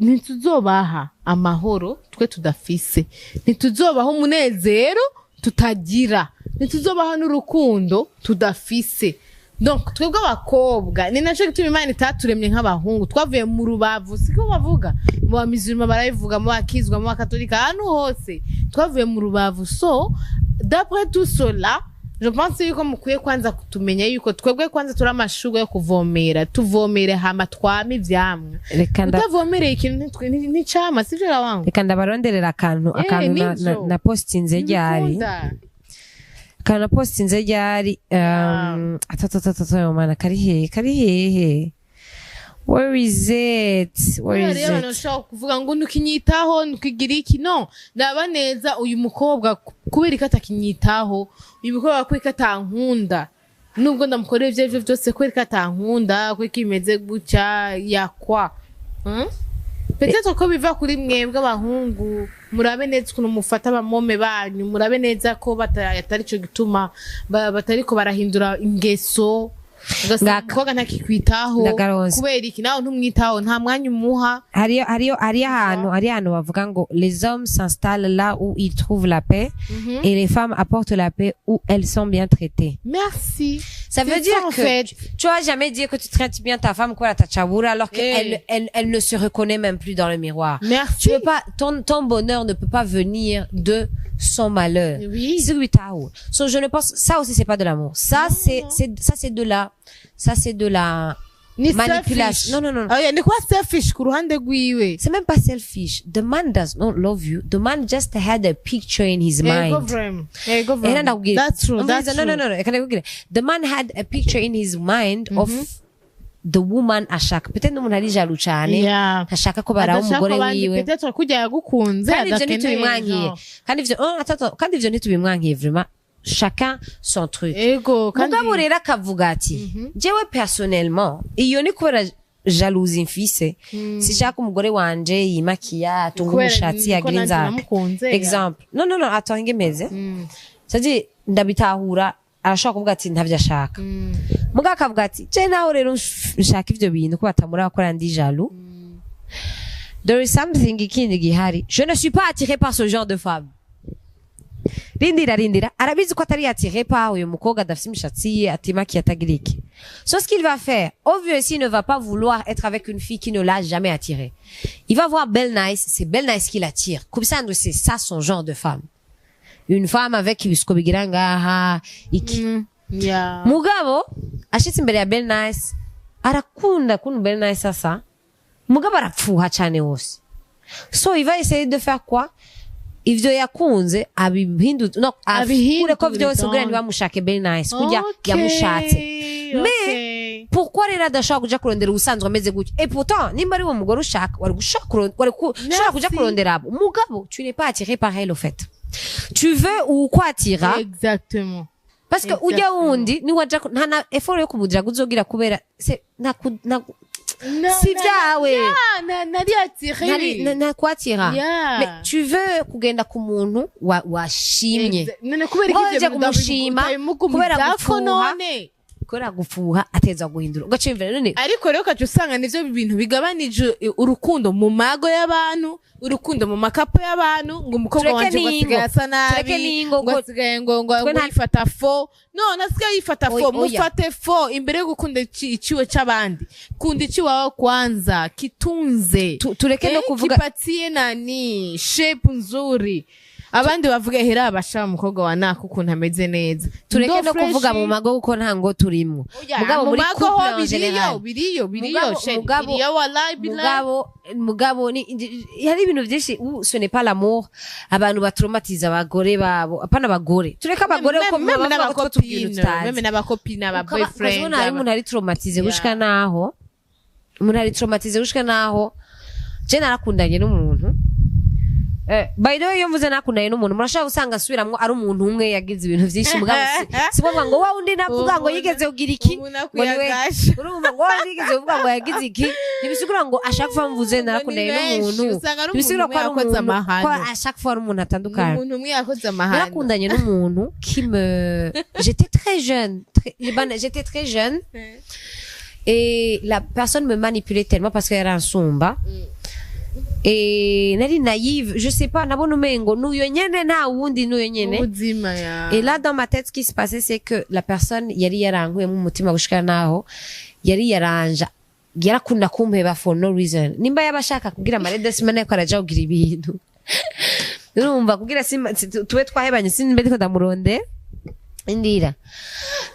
ntituzobaha amahoro twe tudafise ntituzobaha umunezero tutagira ntituzobaha n'urukundo tudafise donc twebwe abakobwa ni naco gituma Imana itaturemye nk'abahungu twavuye mu rubavu siko bavuga mu bamizirima barabivuga mu bakizwa mu bakatolika ahantu hose twavuye mu rubavu so d'après tout cela je pense yuko mukwiye kwanza kutumenya yuko twebwe kwanza turi amashurwe yo kuvomera tuvomere hama twame ivyamwa utavomereye ikintu n'icama sivyo rawangu reka ndabaronderera akantu na postinze ryari akantu na postinze ryari mana kari hehe where is it ushobora kuvuga ngo ntukinyitaho ntukigira iki no ndaba neza uyu mukobwa kubera ko atakinyitaho uyu mukobwa kubera ko atankunda nubwo ndamukorera ivyo arivyo vyose kubera ko atankunda kubera ko imeze gutya yakwa peut-être ko biva kuri mwebwe abahungu murabe neza ukuntu mufata abamome banyu murabe neza ko atari cyo gituma batariko barahindura ingeso ugasanga ntakikwitaho kubera iki nawe ntumwitaho nta mwanya umuha hariyo ahantu bavuga ngo les hommes s'installent là où ils trouvent la paix et les femmes apportent la paix où elles sont bien traitées. Merci. Ça veut dire que tu vas jamais dire que tu traites bien ta femme quoi ta chabura alors qu'elle elle ne se reconnaît même plus dans le miroir. Merci. Tu peux pas ton bonheur ne peut pas venir de son malheur. Oui. So je ne pense ça aussi c'est pas de l'amour. Ça c'est de la manipulation. Non. Ni quoi selfish ku ruhande rwiwe? C'est même pas selfish. The man does not love you. The man just had a picture in his mind. That's true. No. The man had a picture in his mind of the woman ashaka. Peut-être n'umuntu ari jaloux cyane. Ashaka ko baraho umugore wiwe. Peut-être kujya yagukunze adakeneye. Kandi ivyo ntitubimwankiye vraiment. Chacun son truc. Mugabo rero akavuga ati jewe personnellement iyo ni kubera jalousie mfise sishaka umugore wanje yimakiya atunga umushatsi agira inzara exemple no atange meze saje ndabitahura arashaka kuvuga ati ntavyo ashaka mugabo akavuga ati je naho rero nshaka ivyo bintu ko batamura bakora ndi jaloux there is something ikindi gihari je ne suis pas attiré par ce genre de femme. Rindira arabizi ko atari attiré par uyu mukobwa adafite imishatsi atimaki atagira iki. So ce qu'il va faire, obviously il ne va pas vouloir être avec une fille qui ne l'a jamais attiré. Il va voir Belle Nice, c'est Belle Nice qui l'attire. Comme ça c'est ça son genre de femme. Une femme avec ibisuko bigira ngaha iki. Mugabo ashitse imbere ya Belle Nice arakunda Belle Nice sasa. Mugabo arapfuha cyane wose. So il va essayer de faire quoi? Ivyo yakunze abihindutse no abikure ko vyose kugira ntibamushake Belle Nice kujya yamushatse mais pourquoi rero adashaka kuja kurondera ubusanzwe ameze gutya et pourtant nimba ari uwo mugore ushaka wari gushaka kuja kurondera abo mugabo tu n'es pas attiré par elle au fait tu veux ou quoi attira exactement parce que ujya wundi ni waja nta effort yo kumudira guzogira kubera c'est si vyawe nari attiré nakwatira Yeah. mais tu veux kugenda ku muntu washimye none kubera Ngoje ivyo bintu kumushima, kubera ko gufuha. none kubera gufuha ateza guhindura ugacimvira none ariko rero ukaca usanga nivyo bintu bigabanije urukundo mu mago y'abantu urukundo mu makapo y'abantu ngo umukobwa Tureke wanje ngo n'ingo. asigaye asa Tureke nabi n'ingo, ngo ngo- asigaye ngo twe nta- yifata fo no nasigaye yifata fo Oya. mufate fo imbere yo gukunda iciwe c'abandi kunda iciwawe kwanza kitunze tureke no kuvuga kipatie nani shape nzuri abandi bavuga hera abashaka umukobwa wa naka ukuntu ameze neza tureke Ndo no kuvuga fresh. mu mago kuko nta ngo turimwo Oya, mugabo mu muri mago ho couple en general biriyo Mugabo- shit mugabo- biriyo wallahi billahi mugabo hari ibintu byinshi ce n'est pas l'amour abantu batraumatiza abagore babo apana abagore tureke abagore uko meme bavuga ko tubwira n'abakopine tutazi meme n'abakopine aba boyfriend hari umuntu ari traumatize Yeah. gushika naho umuntu ari traumatize gushika naho je narakundanye n'umuntu by the way iyo mvuze nakundanye n'umuntu murashaka gusanga asubiramwo ari umuntu umwe yagize ibintu vyinshi mugabo si ngombwa ngo wa undi navuga ngo yigeze kugira iki umuntu ngo niwe akwiyagasha urumva ngo wa undi yigeze kuvuga ngo yagize iki ntibisigura ngo ashaka kuva mvuze narakundanye n'umuntu usanga ari ntibisigura ko ari umuntu umuntu amahano ko ashaka kuva ari umuntu atandukanye umuntu umwe yakoze amahano narakundanye n'umuntu j'étais très jeune j'étais très jeune et la personne me manipulait tellement parce qu'elle era nsumba et nari naïve je sais pas nabona umengo n'uyo nyene nta wundi n'uyo nyene ubuzima ya et là dans ma tête ce qui se passait c'est que la personne yari yarankuyemo umutima gushika naho yari yaranja yarakunda kumpeba for no reason nimba yabashaka kugira amarede simana yako araja kugira ibintu urumva kugira tube twahebanye simbe ndiko ndamuronde indira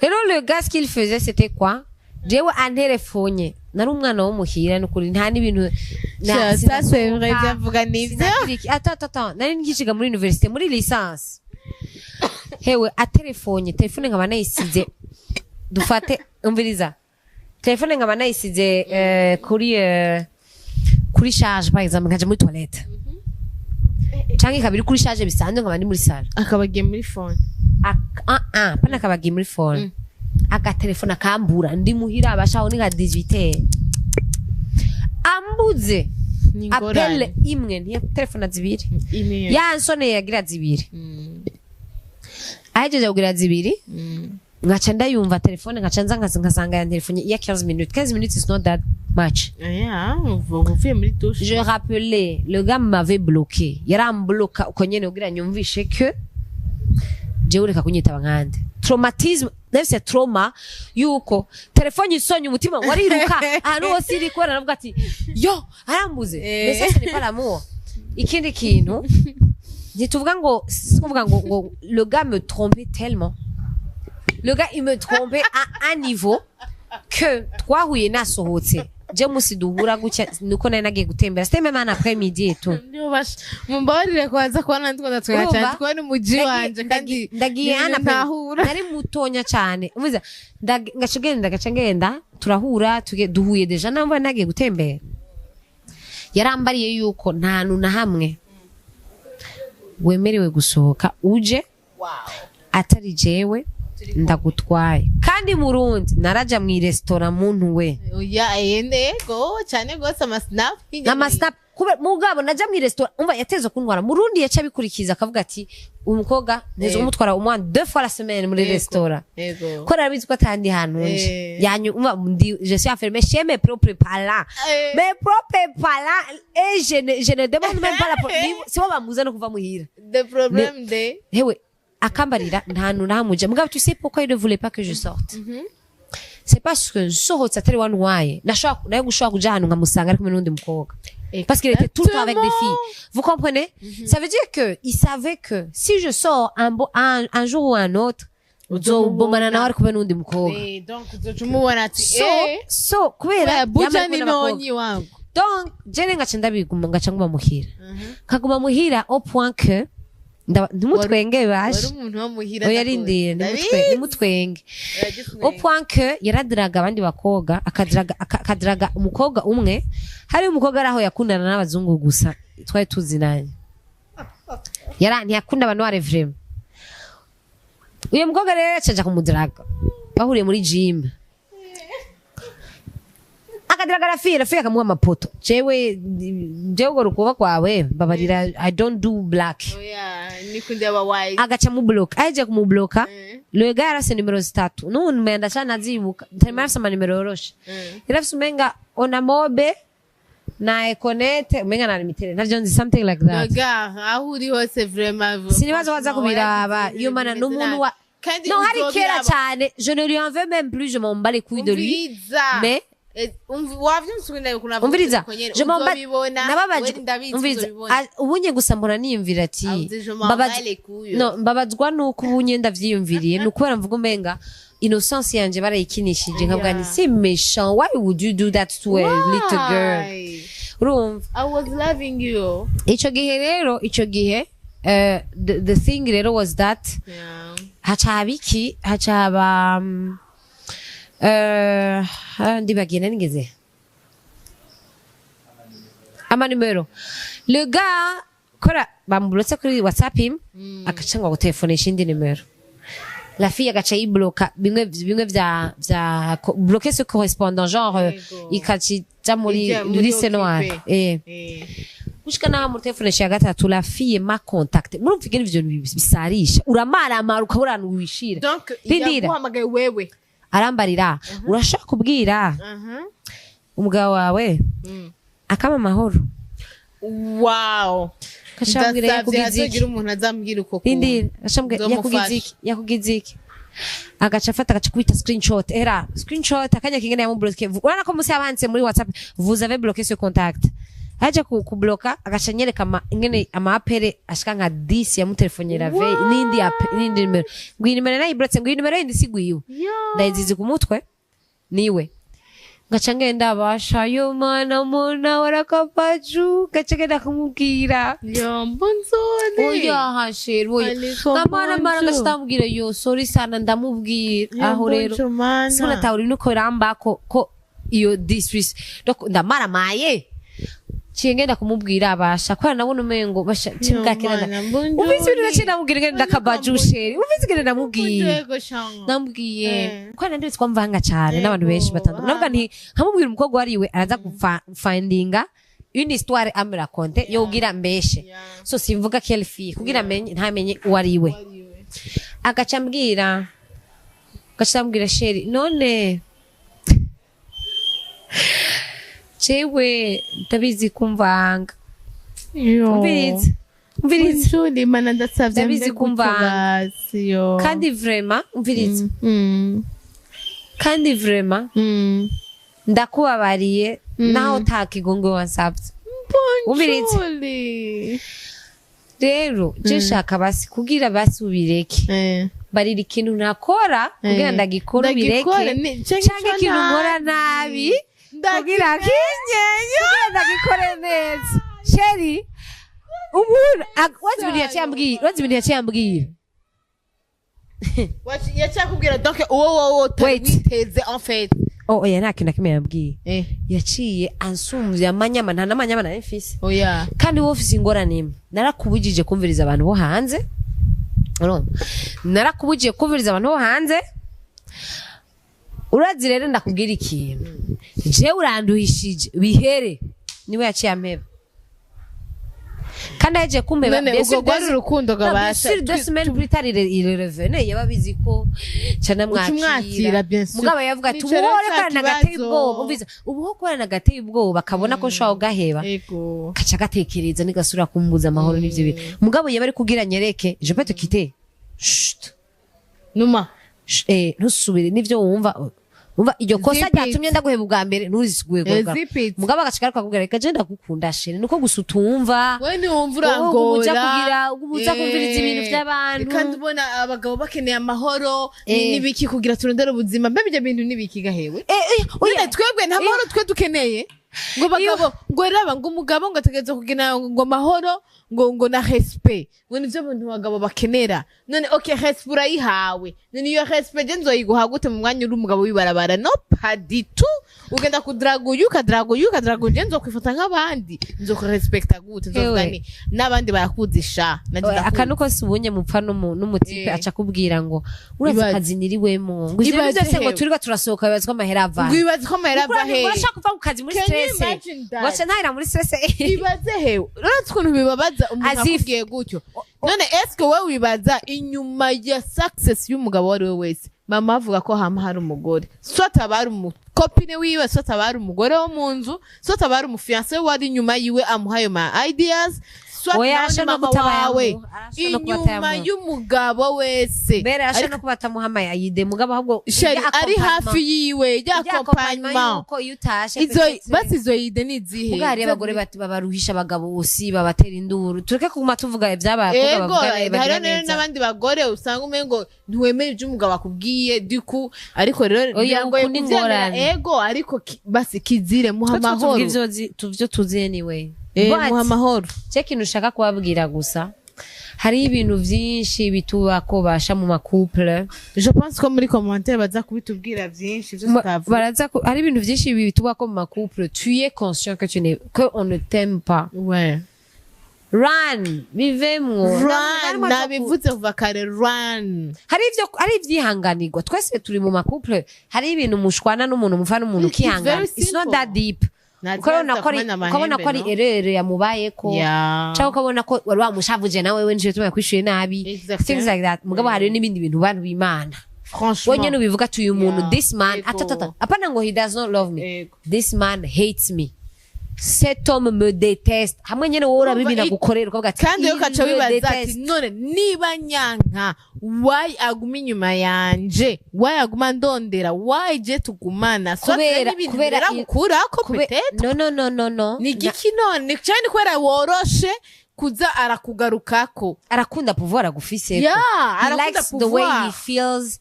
rero le gars ce qu'il faisait c'était quoi jewe anterefonye nari umwana wo muhira n'ukuri nta n'ibintu ça c'est vrai byavuga nivyo attends nari ngishiga muri université muri licence hewe aterefonye telefone nkaba nayisize dufate umviriza telefone nkaba nayisize kuri charge par exemple nkaja muri toilette canke kabiri kuri charge bisanzwe nkaba ndi muri salle akabagiye muri phone pana kabagiye muri phone agatelefone akambura ndi muhira abashaho ni nka 18 ambuze appelle imwe ntiya telefone zibiri yansone yagira zibiri ahejeje kugira zibiri ngaca ndayumva telefone ngaca nza nkasanga ya telefone ya 15 minutes is not that much uvuye muri douche je rappelais le gars m'avait bloqué yarambloka uko nyene kugira nyumvishe que jewe reka kunyitaba nkande traumatisme c'est trauma yuko telefone isonye umutima wariruka ahantu hose iri kubera navuga ati yo arambuze mais ça ce n'est pas l'amour ikindi kintu ntituvuga ngo kuvuga ngo le gars me trompait tellement le gars il me trompait à un niveau que twahuye nasohotse je musi duhura gutya nuko nari nagiye gutembera c'était même un après-midi et tout mumbabarire kwanza kubona ndikunda twacana twone muji wanje kandi ndagiye hana nari mutonya cyane umuza ngaca ngenda turahura duhuye deja namva nagiye gutembera yarambariye yuko nta na hamwe wemerewe gusohoka uje atari jewe ndagutwaye kandi murundi naraja mu restaurant muntu we oya yego cyane gose amasnap mugabo naja mu restaurant umva yatezo kuntwara murundi yaca bikurikiza akavuga ati umukobwa ntezo umutwara umwana 2 fois la semaine muri restaurant ko rabizi ko atandi hantu nje yanyu umva je suis enfermé chez mes propres parents mes propres parents et je ne demande même pas la si bo bamuzana kuva muhira the problem de hewe akambarira ntantu namuja mugabo tu sais pourquoi il ne voulait pas que je sorte c'est parce que sohotse atari wantwaye nayo gushobora kuja ahantu nkamusanga ari kumwe n'undi mukobwa parce qu'il était tout le temps avec des filles vous comprenez ça veut dire que il savait que si je sors un jour ou un autre uzobomana nawe ari kumwe n'undi mukobwa donc uzocumubona ati so kubera buja ni nonyi wangu donc jene ngaca ndabiguma ngaca nguma muhira kaguma muhira au point que ndimutwenge baje oya rindire ndimutwenge au point que yaradiraga abandi bakobwa akadiraga umukobwa umwe hari umukobwa araho yakundana n'abazungu gusa twari tuzinanye ntiyakunda abantu bare vraiment uyu mukobwa rero yacaja kumudiraga bahuriye muri gym akadira garafira rafi akamuha amapoto jewe ngo rukuba kwawe babarira I don't do black nikundi aba white agaca mu block aje ku mu blocka le gars arafise nimero 3 none menda cyane azibuka ntarafise amanimero yoroshe yarafise umenga ona mobe na ekonete umenga na limitere navyo nzi something like that le gars aho uri hose vraiment sinibazo waza kubiraba iyo mana n'umuntu wa non hari kera cyane je ne lui en veux même plus je m'en bats les couilles de lui mais umviriza je m'en bats nababaje umviriza ubunye gusa mbona niyumvira ati mbabazwa nuko ubunye ndavyiyumviriye nukubera mvuga umenga innocence yanje barayikinishije nkabwa ni si méchant why would you do that to a little girl urumva I was loving you ico gihe the thing rero was that hacaba ndibagenda nigeze amanimero le gars kora bamburotse kuri WhatsApp akaca ngo telefonesha indi nimero la fille agaca yibloka bimwe vya bloquer ce correspondant genre ikacita muri liste noire ushika na mu telefonesha ya gatatu la fille m'a contacté murumva igene ivyo bisarisha uramara ukaburana wishira donc yaguhamagaye wewe arambarira urashaka kubwira umugabo wawe akama amahoro wow kashambwira yakugize umuntu azambwira uko indi kashambwira yakugize iki agaca afata agaca kubita screenshot akanya kingene yamubloke urana ko musi yabanze muri WhatsApp vous avez bloqué ce contact aje kubloka agaca nyereka ingene amapere ashika nka 10 yamutelefonyera ve nindi nimero ngwi nimero nayibrotse ngwi nimero yindi sigwiwe ndayizize ku mutwe niwe ngaca ngenda basha yo mana mona warakapaju gaca ngenda kumubwira yo mbonzone oya hashir oya ngamara ngashtamubwira yo sorry sana ndamubwira aho rero sona tawuri nuko ramba ko iyo disrespect ndamara maye Chingenda kumubwira abasha kwa nabona umengo basha chimgakirana ubizi bino nacina mubwira ngenda ndakabajushe ubizi ngenda namubwiye namubwiye kwa nandi twamvanga cyane n'abantu benshi batandukanye navuga nti nkamubwira umukobwa wariwe araza findinga une histoire amera konte yo ugira mbeshe so simvuga quelle fille kugira ntamenye wariwe agacambwira sheri none Chewe ndabizi kumvanga umviriza Nshuri mana ndasavye ndabizi kumvanga kandi vraiment umviriza kandi vraiment ndakubabariye naho takigongo wansavye umviriza rero je shaka basi kugira basubireke barira ikintu nakora kugira ndagikora bireke canke ikintu nkora nabi kugira kinyenyo ndagikore neza sheri umuntu wazi ibintu yacyambwira yacyakubwira donc uwo utawiteze en fait oya nta kintu nakimwe yambwiye yaciye ansumvya amanyama nta n'amanyama nari mfise oya kandi wowe ufise ingorane imwe narakubujije kumviriza abantu bo hanze narakubujije kumviriza abantu bo hanze urazi rero ndakubwira ikintu je uranduhishije bihere niwe yaciye ampeba kandi aje kumpeba ubwo gwari urukundo gabasha sur 2 semaines plus tard il revenait yababizi ko cyane mwakira mugabo yavuga ati uwore kana gateye ubwoba umviza ubuho kwana gateye ubwoba bakabona ko shaho gaheba kaca gatekereza nigasura kumbuza amahoro n'ivyo bintu mugabo yabari kugira nyereke je peux te quitter numa ntusubire nivyo wumva iryo kosa ryatumye ndaguheba ubwa mbere ntuzisuguye goga mugabo agashikara kwakubwira reka je ndagukunda shene nuko gusa utumva we ni wumva urangora ubuza kumviriza ibintu by'abantu kandi ubona abagabo bakeneye amahoro nibiki kugira turondere ubuzima mbe ibyo bintu nibiki gahewe oya twebwe nta mahoro twe dukeneye ngo umugore aba ngo umugabo ngo ategereza kugira ngo amahoro ngo na respect ngo nivyo abantu bagabo bakenera none okay respect urayihawe none iyo respect je nzoyiguha gute mu mwanya uri umugabo wibarabara no paditu ugenda kudrago je nzokwifata nk'abandi nzokurespecta gute nzovuga ni n'abandi barakuzisha akanuko sibunye mupfa n'umutipe aca kubwira ngo uraza akazi niriwemo ngo ivyo byose ngo turiga turasohoka bibaza ko amahera ava bibaza ko amahera ava he urashaka kuva ku kazi muri stress wacha ntahira muri stress ibaze he uretse ukuntu bibabaza umuntu akubwiye gutyo none eske wewe wibaza inyuma ya success y'umugabo wari we wese mama avuga ko hama hari umugore swata abari umukopine wiwe swata abari umugore wo mu nzu swata abari umufiance wari inyuma yiwe amuhayo ma ideas swata mama wawe inyuma y'umugabo wese mbere asha no kubatamuha amayide mugabo ahubwo ari hafi yiwe ya accompagnement uko yutashe izo basi izo yide nizihe ubwo abagore babaruhisha abagabo usi babatera induru tureke kuguma tuvuga ivy'abakobwa bavuga hari n'abandi bagore usanga umengo ntiwemeye ibyo umugabo akubwiye duku ariko rero birangoye kuvyemera ego ariko basi kizire muha amahoro tuvyo tuziye niwe muha amahoro cyo kintu ushaka kubabwira gusa hari ibintu vyinshi bituba ko basha mu makouple je pense ko muri commentaire baza kubitubwira vyinshi byo baraza hari ibintu vyinshi bituba ko mu makouple tu es conscient que on ne t'aime pas ouais run bivemwo nabivuze kuva kare run hari ivyihanganirwa twese turi mu makouple hari ibintu mushwana n'umuntu mufana n'umuntu kihangana it's not that deep ukabona ko ari erere yamubayeko cyangwa ukabona ko wari wamushavuje nawe we nje tuma kwishuye nabi things like that mugabo hari n'ibindi bintu bantu b'Imana franchement wenye nubivuga tu uyu muntu this man atata apana ngo he does not love me this man hates me cet homme me déteste hamwe nyene wowe urabibina gukorera ukavuga ati kandi yo kaca wibaza ati none niba nyanka why aguma inyuma yanje why aguma ndondera why je tugumana so kubera gukura ko petete no ni giki none cyane kwera woroshe kuza arakugarukako arakunda pouvoir agufise he likes the way he feels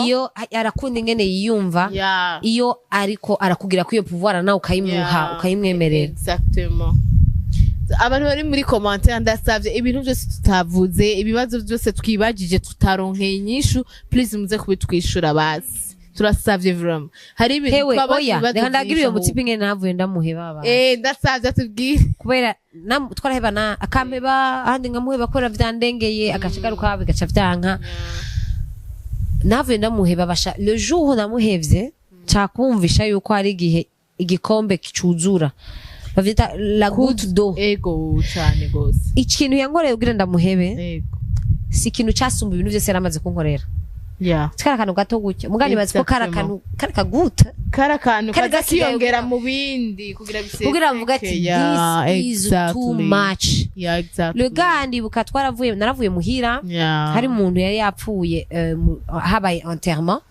iyo arakunda ingene yiyumva iyo ariko arakugira ko iyo pouvoir nawe ukayimwemerera exactement abantu bari muri commentaire ndasavye ibintu byose tutavuze ibibazo byose twibagije tutaronkeye inyishu please muze kubitwishura basi turasavye vraiment hari ibintu twabaza reka ndagira iyo mutipe ingene navuye ndamuheba aba ndasavye atubwire kubera twarahebana akampeba ahandi ngamuheba kora vyandengeye agacigaruka bigaca vyanka navuye ndamuheba basha le jour namuhevye cakumvisha yuko hari igihe igikombe kicuzura bavita la goutte d'eau ego cyane gose ikintu yankoreye kugira ndamuhebe si ikintu casumba ibintu vyose yaramaze kunkorera karakantu gato gutyo mugani bazi ko karakantu karakaguta karakantu kazakiyongera mu bindi kugira biseke kugira mvuga ati this is too much le gandi bukatwaravuye naravuye muhira hari umuntu yari yapfuye habaye enterrement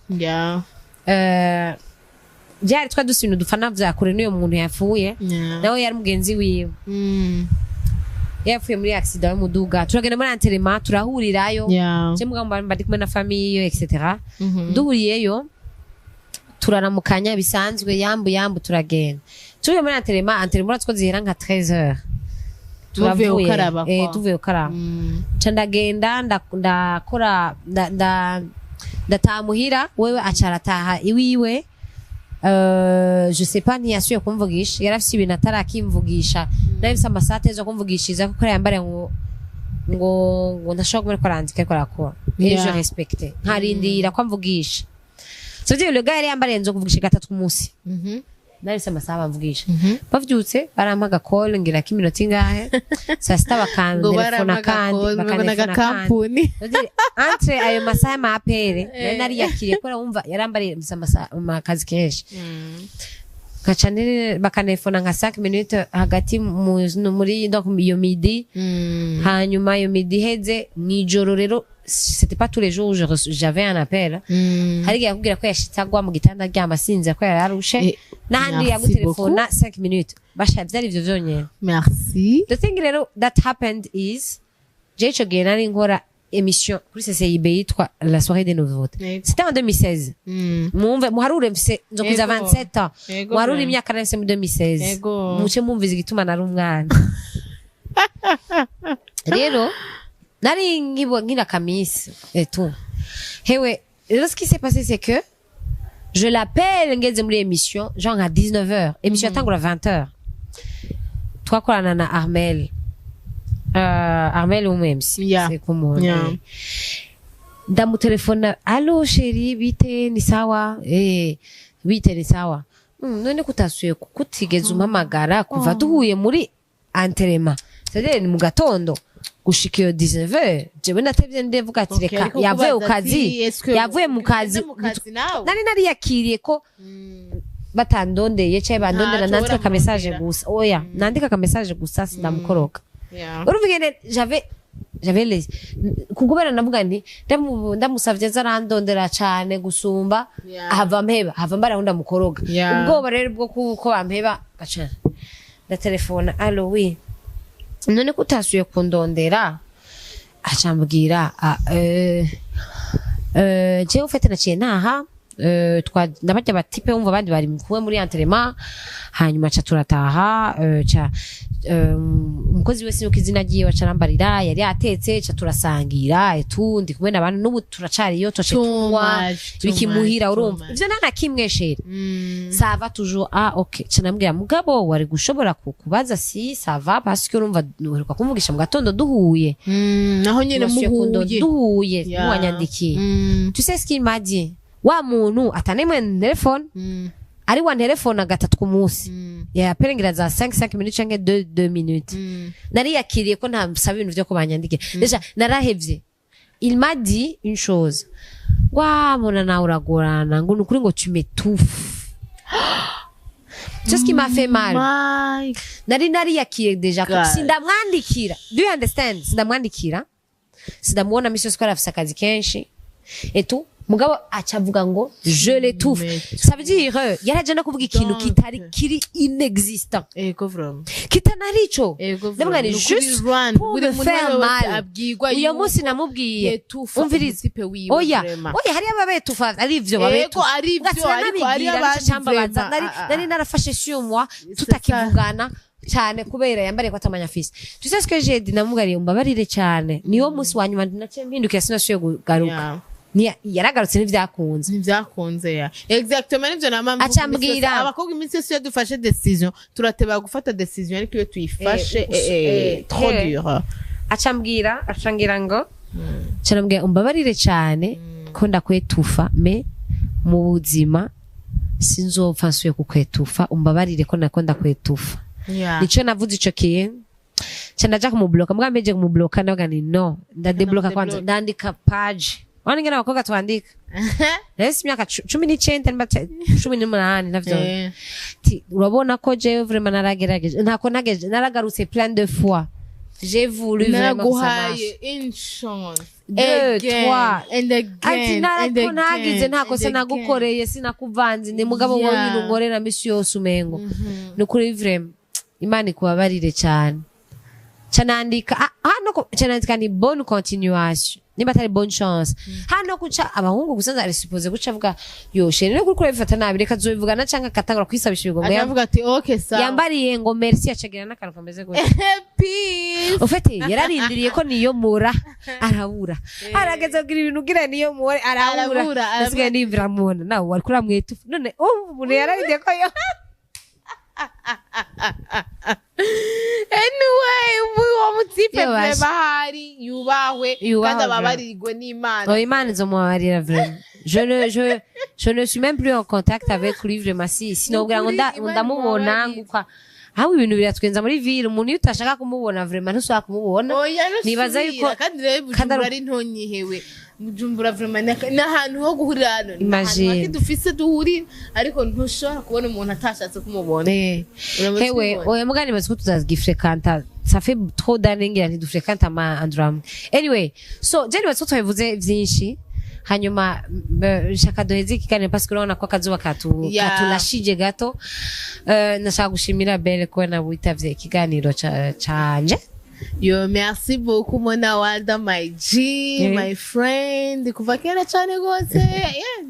byari twa dusibintu dufana vyakure niyo muntu yapfuye nawe yari mugenzi wiwe yapfuye muri accident y'umuduga turagenda muri enterrement turahurirayo je mugamba bari kumwe na famille etc duhuriyeyo turaramukanya bisanzwe yambu turagenda tuvuye muri enterrement two zihera nka 13h tuvuye ukaraba ndagenda ndakora ndatamuhira wewe acarataha iwiwe je sais pas ntiyasuye kumvugisha yarafise ibintu atarakimvugisha nabise amasate zo kumvugishiriza kuko yambare ngo ndashobora kumwe kwandika ariko arakora je respecte nkarindira kwamvugisha so le gars yari yambare nzo kuvugisha gatatu ku munsi nabise amasaha bamvugisha bavyutse barampaga call ngira ko iminota ingahe saa sita bakantelefona kandi bakantelefona kampuni entre ayo masaha ma apere nari yakiriye ko wumva yarambariye akazi kenshi kacane bakantelefona nka 5 minutes hagati muri iyo midi hanyuma iyo midi heze mwijoro rero c'était pas tous les jours j'avais un appel hari yakubwira ko yashitagwa mu gitanda aryama sinze ko yararushe nahandi yagutelefona 5 minutes basha byari ivyo vyonyene merci the thing rero that happened is jecho genari nkora émission kuri CCIB yitwa la soirée des nouveautés. Yego. C'était en 2016. Mwumve muharure mfise nzokuza Yego. 27 ans. Yego, Muharure man. imyaka nahise muri 2016. Yego. Muce mumviza igituma nari umwana. Rero nari nkira kamisi et tout. Hewe, rero ce qui s'est passé c'est que je l'appelle ngeze muri émission genre à 19h. Émission yatangura 20h. Twakorana na Armel. Armel umemsi. Yeah. C'est comment. Yeah. Ndamutelefona, allo chérie, bite ni sawa? Bite ni sawa. None kutasuye kutigeze umpamagara kuva duhuye muri entraînement. C'est-à-dire ni mu gatondo gushika iyo 19h. Jewe natevye ndevuga ati Okay, reka ariko yavuye kubaza ukazi. ati, Yavuye mu kazi. nawe Nari yakiriye ko batandondeye cyangwa bandondera Ntacyo nandika ka message uramurondera. gusa. Oya, nandika ka message gusa sindamukoroka. yeah. Urumva ngene j'avais les kugubera navuga nti ndamusavye zarandondera cyane gusumba Yeah. ahava mbara ndamukoroga. Yeah. Ubwoba rero bwo ko bampeba gaca da telefone allo oui none kutasuye kundondera acambwira je ufite naciye naha nabajya batipe wumva abandi bari kuwe muri entraînement hanyuma ca turataha ca umukozi wese yuko izina giye wacarambarira yari atetse ca turasangira etu ndi kumwe n'abantu n'ubu turacariyo toce kunywa bikimuhira urumva ivyo nana kimwe shere ça va toujours ok ca nambwira mugabo wari gushobora kubaza si ça va parce que urumva uheruka kumvugisha mu gatondo duhuye naho nyene muhuye duhuye Yeah. muwanyandikiye tu sais ce qu'il m'a dit wa muntu atanemwe telefone ari wa telefone gatatu ku munsi yaperengera za 5 minutes canke 2 minutes nari yakiriye ko nta musaba ibintu byo kubanyandike deja narahevye il m'a dit une chose wa mona na uragorana ngo nukuri ngo tu m'étouffes c'est ce qui m'a fait mal nari yakiriye deja ko sindamwandikira do you understand sindamwona misi yose ko arafise akazi kenshi et tout mugabo acavuga ngo je l'étouffe ça veut dire yaraje no kuvuga ikintu kiri inexistant kitanarico ndavuga ni juste pour me faire mal uyo munsi namubwiye umvirize oya hari ababetufa ari ivyo babetu nari narafashe sur moi tutakivugana cyane kubera yambariye ko atamanya fisi tu sais ce que j'ai dit namugariye umbabarire cyane niyo munsi wanyuma nace mpindukiye sinasuye kugaruka yaragarutse nivyakunze ya exactement nivyo namama acambwira abakobwa iminsi yose dufashe decision turateba gufata decision ariko iyo tuyifashe trop dur acambwira ngo canambwira umbabarire cyane ko ndakwetufa me mu buzima sinzopfa nsuye kukwetufa umbabarire ko ndakwetufa nico navuze ico kiye canaja kumubloka mwameje kumubloka naga ni no ndadebloka kwanza ndandika page waningena abakobwa twandika resi myaka 19 mba 18 navyo urabona ko je vraiment naragerageje ntako naragarutse plein de fois j'ai voulu vraiment que ça marche une chance deux trois and again and again nagize ntako sinagukoreye sinakuvanze ndi mugabo wowe ngorera misi yose umengo nukuri vraiment imana ikubabarire cyane canandika canandika ni bonne continuation niba atari bonne chance hano kuca abahungu gusanza ari suppose guca avuga yo shene no kuri bifata nabi reka zobivugana canka katangura kwisabisha ibigo yavuga ati okay sa yambariye ngo merci acagira n'akantu kameze gutya peace ufite yararindiriye ko niyo mura arabura arageze kugira ibintu gira niyo mura arabura asigaye nivira mubona nawe wari kuramwetu none umuntu yararindiriye ko yo anyway uwo mutipe bahari yubahwe kandi ababarirwe n'Imana Imana izomubabarira vraiment je ne suis même plus en contact avec lui vraiment sinon ngo ndamubona nguka aho ibintu biratwenza muri ville umuntu iyo utashaka kumubona vraiment ntushaka kumubona nibaza yuko kandi rero Bujumbura ari ntonyihewe Bujumbura vraiment n'ahantu ho guhurira hano n'ahantu dufise duhurira ariko ntushobora kubona umuntu atashatse kumubona hewe oya mugani bazi ko tuzagifrekanta ça fait trop d'années ngira ntidufrekanta ma andram anyway so jeni bazi ko twabivuze vyinshi hanyuma shaka doheze ikiganiro parce que urabona ko akazuba katulashije gato nashaka gushimira Belle ko nabwitavye ikiganiro canje Yo, merci beaucoup Mona Walda, my G, my friend. Kuva kera cyane gose.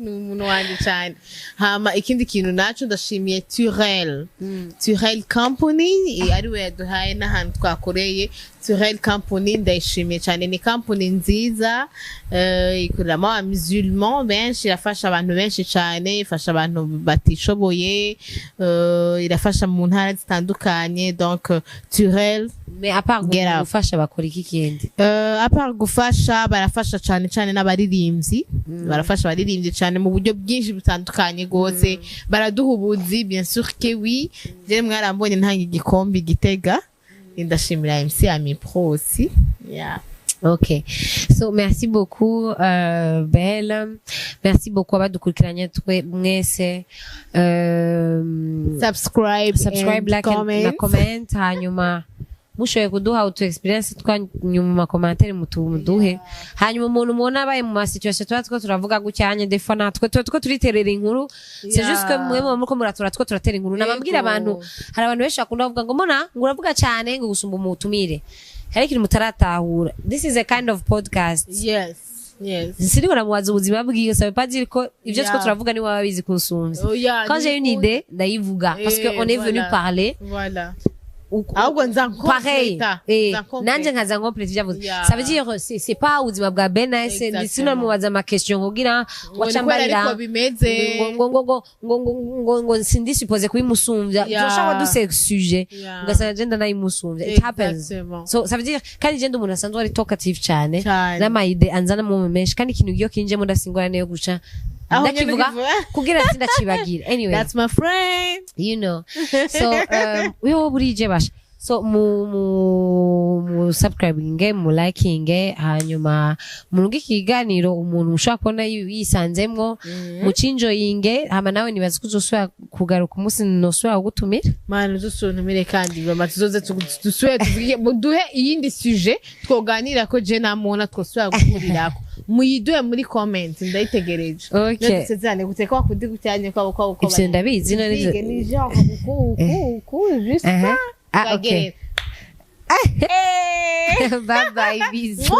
Ni umuntu wanje cyane. Hama ikindi kintu naco ndashimiye Turel. Turel Company ari we yaduhaye n'ahantu twakoreye. Turel Company ndayishimiye cyane, ni company nziza ikoreramo aba musulman benshi, irafasha abantu benshi cyane, ifasha abantu batishoboye, irafasha mu ntara zitandukanye. Donc Turel, mais à part gufasha bakora iki kindi? À part gufasha, barafasha cyane cyane n'abaririmbyi, barafasha abaririmbyi cyane mu buryo bwinshi butandukanye gose. Baraduha ubuzi, bien sûr que oui. Je mwarambonye ntanga igikombe Gitega, ndashimira MC Ami Pro aussi. Yeah. Ok, so merci beaucoup Belle, merci beaucoup abadukurikiranye twe mwese, subscribe, like na comment, hanyuma mushoboye kuduha utu experience twanyuma mu commentaire muduhe, hanyuma umuntu mubona abaye mu situation twatwo turavuga gucyanye defa natwe two turiterera inkuru. C'est juste que mwe muko muratura two turatera inkuru, nababwira abantu, hari abantu benshi bakunda kuvuga ngo mbona nguravuga cyane ngo gusumba umutumire, hari ikintu mutaratahura. This is a kind of podcast. Yes. Siri gonna muwaza ubuzima bwiwe, ça veut pas dire ko ivyo two turavuga ni waba bizi kunsumvya. Quand j'ai une idée ndayivuga parce que on est venu parler. Voilà. Pareil, nanje nkaza complete vyavuze. Ça veut dire c'est pas ubuzima bwa Bena, c'est sino muwaza ma question kugira wacambarira ngo sindi supposé kubimusumvya, joshaka duse sujet ugasanga genda nayimusumvya. It happens. So ça veut dire kandi genda umuntu asanzwe ari talkative cyane n'ama idée anzana mu menshi, kandi ikintu giyo kinje mudasingora neyo guca ndakivuga kugira sindakibagira. Anyway, that's my friend, you know. So wewe burije basha, so mu subscribing, mu liking, hanyuma muruge kiganiro umuntu ushaka kubona yisanzemwo mu cinjoyinge. Hama nawe nibaza kuzosubira kugaruka umunsi nosubira gutumira mana uzosontumire, kandi bama tuzoze dusubire tuvuge duhe iyindi sujet twoganira ko je namona twosubira guhurirako. Muyiduhe muri comment, ndayitegereje. Okay, ndetse guteka kudi gucyanye kwabo ivyo ndabizi none ni genre uku juste ça. Okay. Bye bye, bisous.